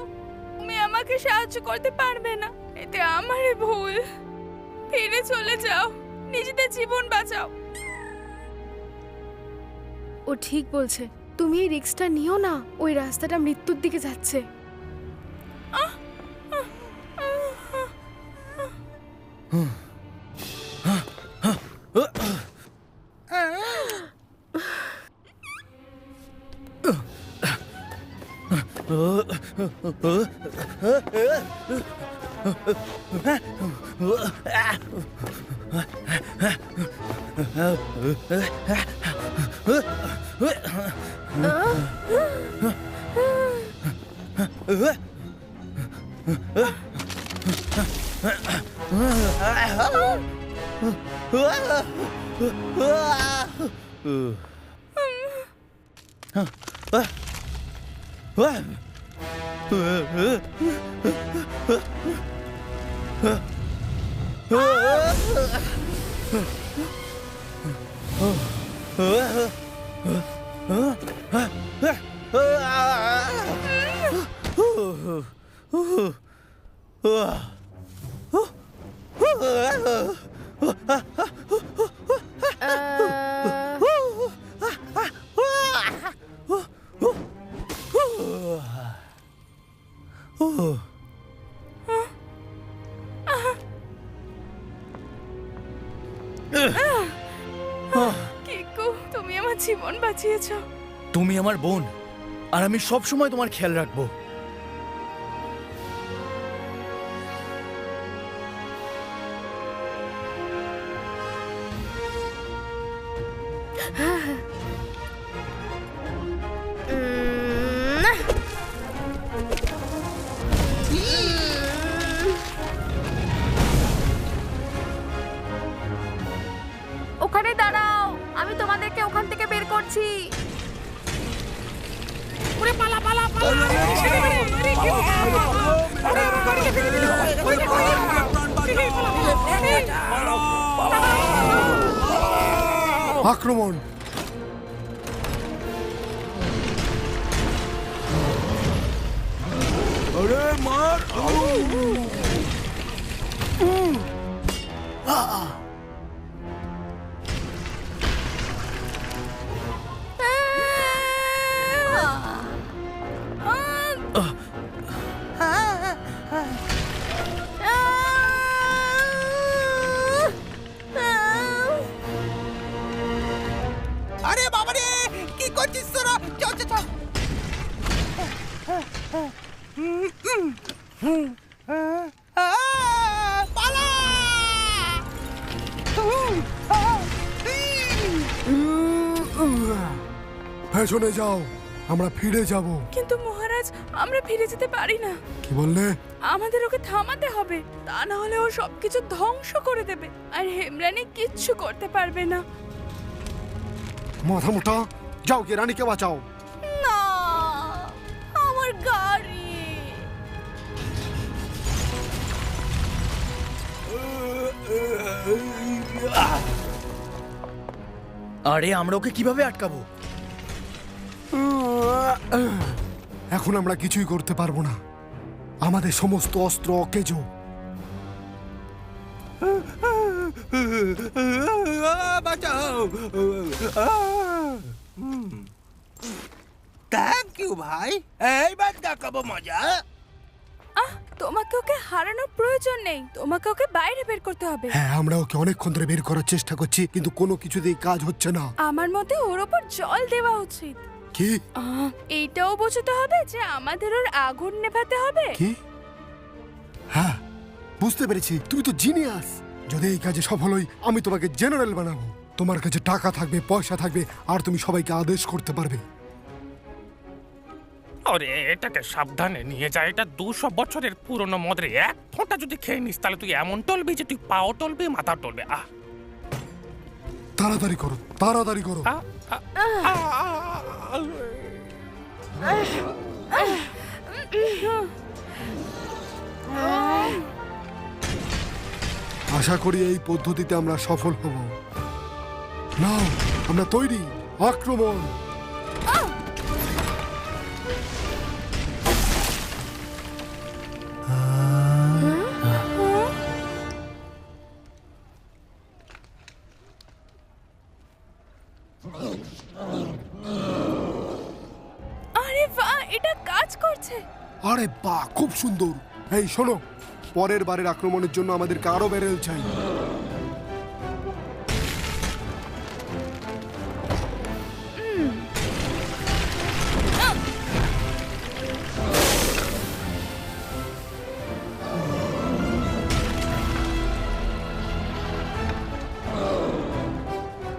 [SPEAKER 6] তুমি আমাকে সাহায্য করতে পারবে না, এতে আমারই ভুল। ফিরে চলে যাও, নিজেদের জীবন বাঁচাও।
[SPEAKER 5] ও ঠিক বলছে, তুমি এই রিস্কটা নিও না। ওই রাস্তাটা মৃত্যুর দিকে যাচ্ছে।
[SPEAKER 6] কিকু, তুমি আমার জীবন বাঁচিয়েছো।
[SPEAKER 7] তুমি আমার বোন, আর আমি সব সময় তোমার খেয়াল রাখবো।
[SPEAKER 5] ওখানে দাঁড়াও, আমি তোমাদেরকে ওখান থেকে বের করছি।
[SPEAKER 11] আক্রমণ!
[SPEAKER 12] আরে মার!
[SPEAKER 8] আরে বাবা রে, কি করছিস তোরা? চল চল চল। পালা!
[SPEAKER 11] পেছনে যাও, আমরা ফিরে যাব।
[SPEAKER 6] কিন্তু মহারাজ, আমরা ফিরে যেতে পারি না।
[SPEAKER 11] কি বললে?
[SPEAKER 6] আমাদের ওকে থামাতে হবে, তা না হলে ও সবকিছু ধ্বংস করে দেবে, আর হেমরানি কিচ্ছু করতে পারবে না।
[SPEAKER 11] মাথা মোটা, যাও গিয়ে রানীকে বাঁচাও।
[SPEAKER 6] না, আমার গাড়ি।
[SPEAKER 7] আরে আমরা ওকে কিভাবে আটকাবো?
[SPEAKER 11] এখন আমরা কিছুই করতে পারবো না, আমাদের সমস্ত অস্ত্র অকেজো।
[SPEAKER 8] বাঁচাও! থ্যাংক ইউ ভাই, এইবার দেখাবো মজা।
[SPEAKER 6] তোমাকে ওকে হারানোর প্রয়োজন নেই, তোমাকে ওকে বাইরে বের করতে হবে।
[SPEAKER 11] হ্যাঁ, আমরা ওকে অনেকক্ষণ ধরে বের করার চেষ্টা করছি, কিন্তু কোনো কিছুতেই কাজ হচ্ছে না।
[SPEAKER 6] আমার মতে ওর ওপর জল দেওয়া উচিত।
[SPEAKER 11] কি?
[SPEAKER 6] এইটাও বোঝাতে হবে যে আমাদের ওর আগুন নেভাতে হবে।
[SPEAKER 11] কি? হ্যাঁ, বুঝতে পেরেছি, তুমি তো জিনিয়াস। যদি এই কাজে সফল হই, আমি তোমাকে জেনারেল বানাবো। তোমার কাছে টাকা থাকবে, পয়সা থাকবে, আর তুমি সবাইকে আদেশ করতে পারবে।
[SPEAKER 10] আরে এটাকে সাবধানে নিয়ে যা, এটা 200 বছরের পুরনো মদের এক ফোঁটা যদি খেয়ে নিস তাহলে তুই এমন টলবি যে তুই পাও টলবি, মাথা টলবে।
[SPEAKER 11] তাড়াতাড়ি করো, তাড়াতাড়ি করো। আশা করি এই পদ্ধতিতে আমরা সফল হব। নাও, আমরা তৈরি, আক্রমণ।
[SPEAKER 6] আরে বাহ, এটা কাজ করছে।
[SPEAKER 11] আরে বাহ, খুব সুন্দর। এই শোনো, পরের বারের আক্রমণের জন্য আমাদেরকে আরো ব্যারেল চাই।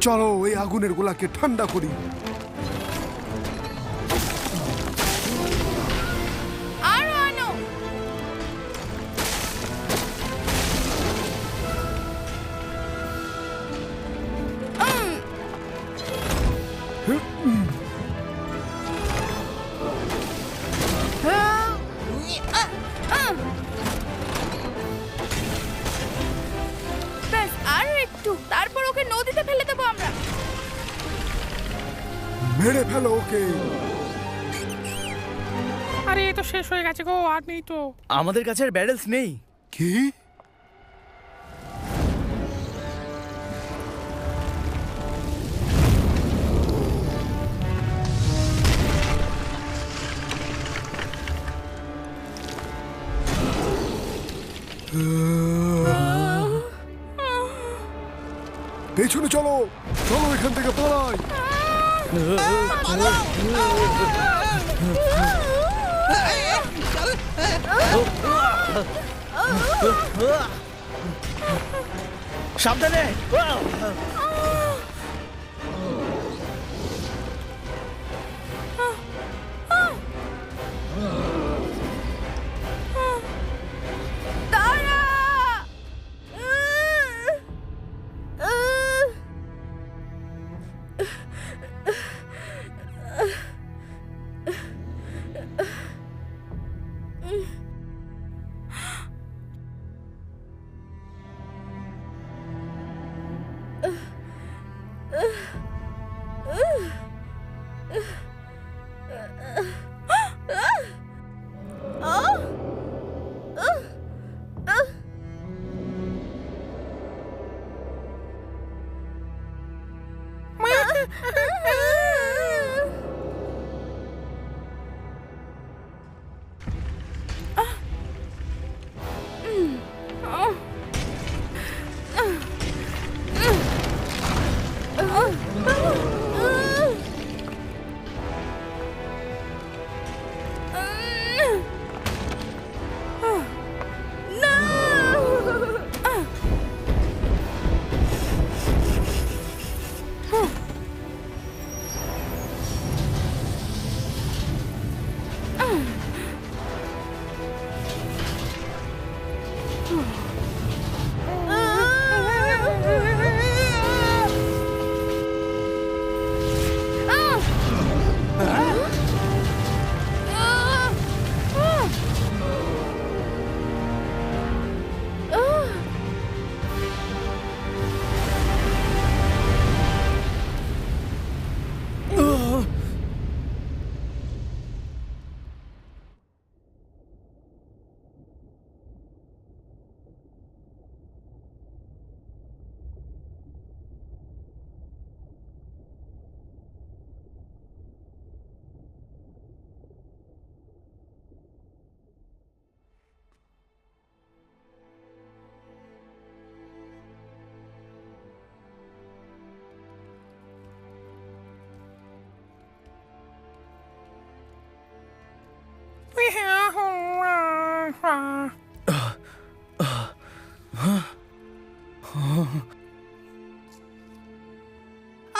[SPEAKER 11] চলো এই আগুনের গোলাকে ঠান্ডা করি।
[SPEAKER 6] আরো আনো। ব্যাস, আরো একটু, তারপর ওকে নদীতে ফেলে দেবো আমরা।
[SPEAKER 11] মেরে ফেলো ওকে।
[SPEAKER 10] আরে এ তো শেষ হয়ে গেছে গো, আর নেই তো।
[SPEAKER 7] আমাদের কাছে আর ব্যারেলস নেই।
[SPEAKER 11] কি? পেছনে চলো, চলো এখান থেকে পালাই।
[SPEAKER 7] সাবধানে।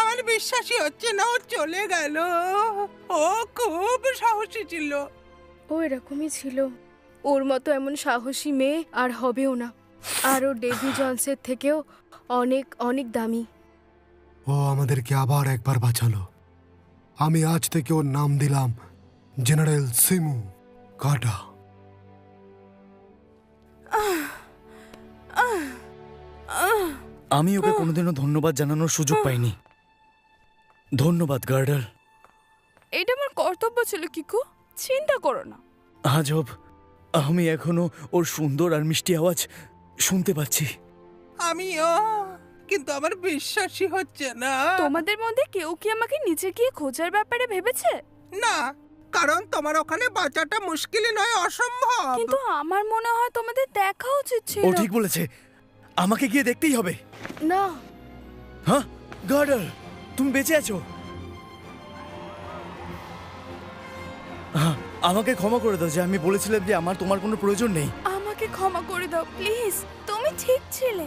[SPEAKER 8] আমার বিশ্বাসই হচ্ছে না ও চলে গেল। ও খুব সাহসী ছিল।
[SPEAKER 5] ও এরকমই ছিল। ওর মতো এমন সাহসী মেয়ে আর হবেও না। আর ও ডেভি জনসের থেকেও অনেক অনেক দামি।
[SPEAKER 11] ও আমাদেরকে আবার একবার বাঁচালো। আমি আজ থেকে ওর নাম দিলাম জেনারেল সিমু কাটা।
[SPEAKER 7] আমি ওকে কোনোদিনও ধন্যবাদ জানানোর সুযোগ পাইনি। ধন্যবাদ গার্ডার।
[SPEAKER 6] এটা আমার কর্তব্য ছিল কিকু, চিন্তা করো না।
[SPEAKER 7] আজব, আমি এখনো ওর সুন্দর আর মিষ্টি আওয়াজ শুনতে পাচ্ছি।
[SPEAKER 8] আমিও, কিন্তু আমার বিশ্বাসই হচ্ছে না।
[SPEAKER 6] তোমাদের মধ্যে কেউ কি আমাকে নিচে গিয়ে খোঁজার ব্যাপারে ভেবেছে?
[SPEAKER 8] না, কারণ তোমার ওখানে বাঁচাটা মুশকিল নয়, অসম্ভব।
[SPEAKER 6] কিন্তু আমার মনে হয় তোমাদের দেখা উচিত ছিল।
[SPEAKER 7] ও ঠিক বলেছে, আমাকে গিয়ে দেখতেই হবে।
[SPEAKER 5] না।
[SPEAKER 7] হ্যাঁ গার্ডার, তুমি বেঁচে আছো? হ্যাঁ, আমাকে ক্ষমা করে দাও যে আমি বলেছিলাম যে আমার তোমার কোনো প্রয়োজন নেই।
[SPEAKER 6] আমাকে ক্ষমা করে দাও প্লিজ, তুমি ঠিক ছিলে।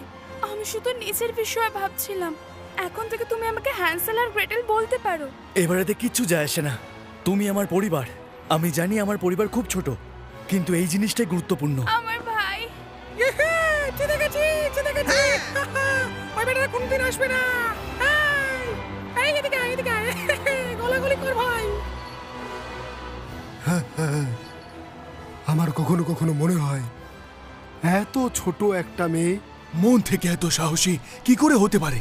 [SPEAKER 6] আমি শুধু নিজের বিষয়ে ভাবছিলাম। এখন থেকে তুমি আমাকে হ্যান্সেল আর গ্রেটেল বলতে পারো।
[SPEAKER 7] এবারেতে কিচ্ছু যায় আসে না, তুমি আমার পরিবার। আমি জানি আমার পরিবার খুব ছোট, কিন্তু এই জিনিসটাই গুরুত্বপূর্ণ।
[SPEAKER 6] আমার ভাই
[SPEAKER 8] চলে গেছি, চলে গেছি। ওই বেটারা কোনদিন আসবে না। এই এদিকে আয়, এদিকে আয়। গলাগলি কর ভাই।
[SPEAKER 11] আমার কখনো কখনো মনে হয় এত ছোট একটা মেয়ে
[SPEAKER 13] মন থেকে এত সাহসী কি করে হতে পারে?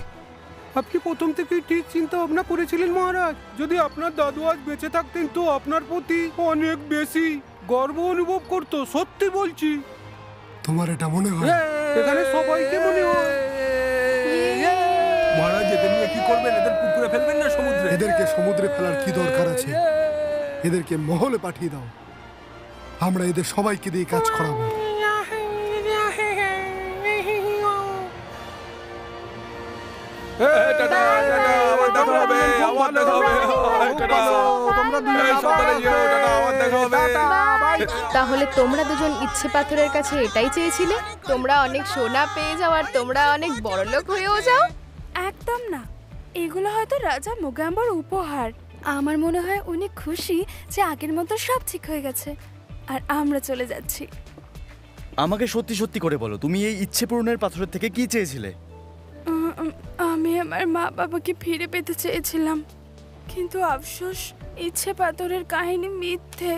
[SPEAKER 12] আপনি প্রথম থেকেই ঠিক চিন্তা ভাবনা করেছিলেন মহারাজ। যদি আপনার দাদু আজ বেঁচে থাকতেন তো আপনার প্রতি অনেক বেশি গর্ব অনুভব করতো, সত্যি বলছি।
[SPEAKER 11] তোমার এটা মনে হয়?
[SPEAKER 12] এখানে সবাইকে মনে হয়।
[SPEAKER 2] মহারাজ, এদের নিয়ে কি করবেন? এদের পুকুরে ফেলবেন না সমুদ্রে?
[SPEAKER 11] এদেরকে সমুদ্রে ফেলার কি দরকার আছে? এদেরকে মহলে পাঠিয়ে দাও, আমরা এদের সবাইকে দিয়ে কাজ করাবো।
[SPEAKER 5] তাহলে তোমরা দুজন ইচ্ছে পাথরের কাছে এটাই চেয়েছিলে? তোমরা অনেক সোনা পেয়ে যাও আর তোমরা অনেক বড়লোক হয়েও যাও?
[SPEAKER 6] একদম না, এগুলো হয়তো রাজা মোগাম্বর উপহার। আমার মনে হয় উনি খুশি যে আগের মতো সব ঠিক হয়ে গেছে আর আমরা চলে যাচ্ছি।
[SPEAKER 7] আমাকে সত্যি সত্যি করে বলো, তুমি এই ইচ্ছে পূরণের পাথরের থেকে কি চেয়েছিলে?
[SPEAKER 6] আমি আমার মা বাবাকে ফিরে পেতে চেয়েছিলাম, কিন্তু আফসোস ইচ্ছে পাথরের কাহিনী মিথ্যে।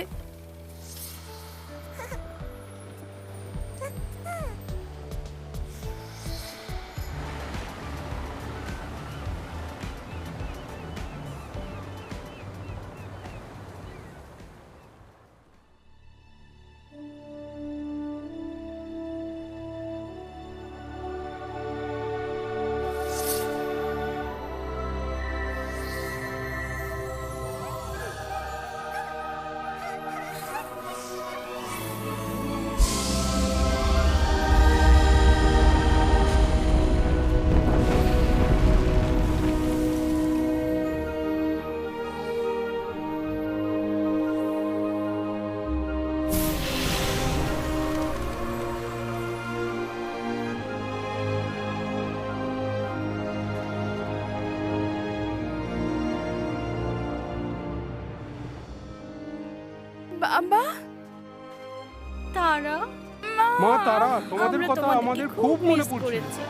[SPEAKER 6] বাবা,
[SPEAKER 1] তারা,
[SPEAKER 12] মা তারা, তোমাদের কথা আমাদের খুব মনে পড়ছে।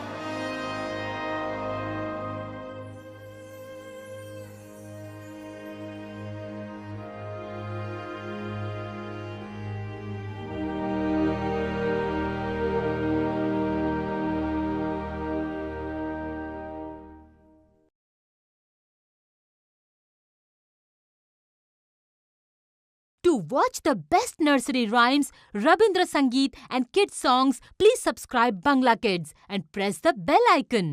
[SPEAKER 14] To watch the best nursery rhymes, Rabindra Sangeet and kids songs, please subscribe Bangla Kids and press the bell icon.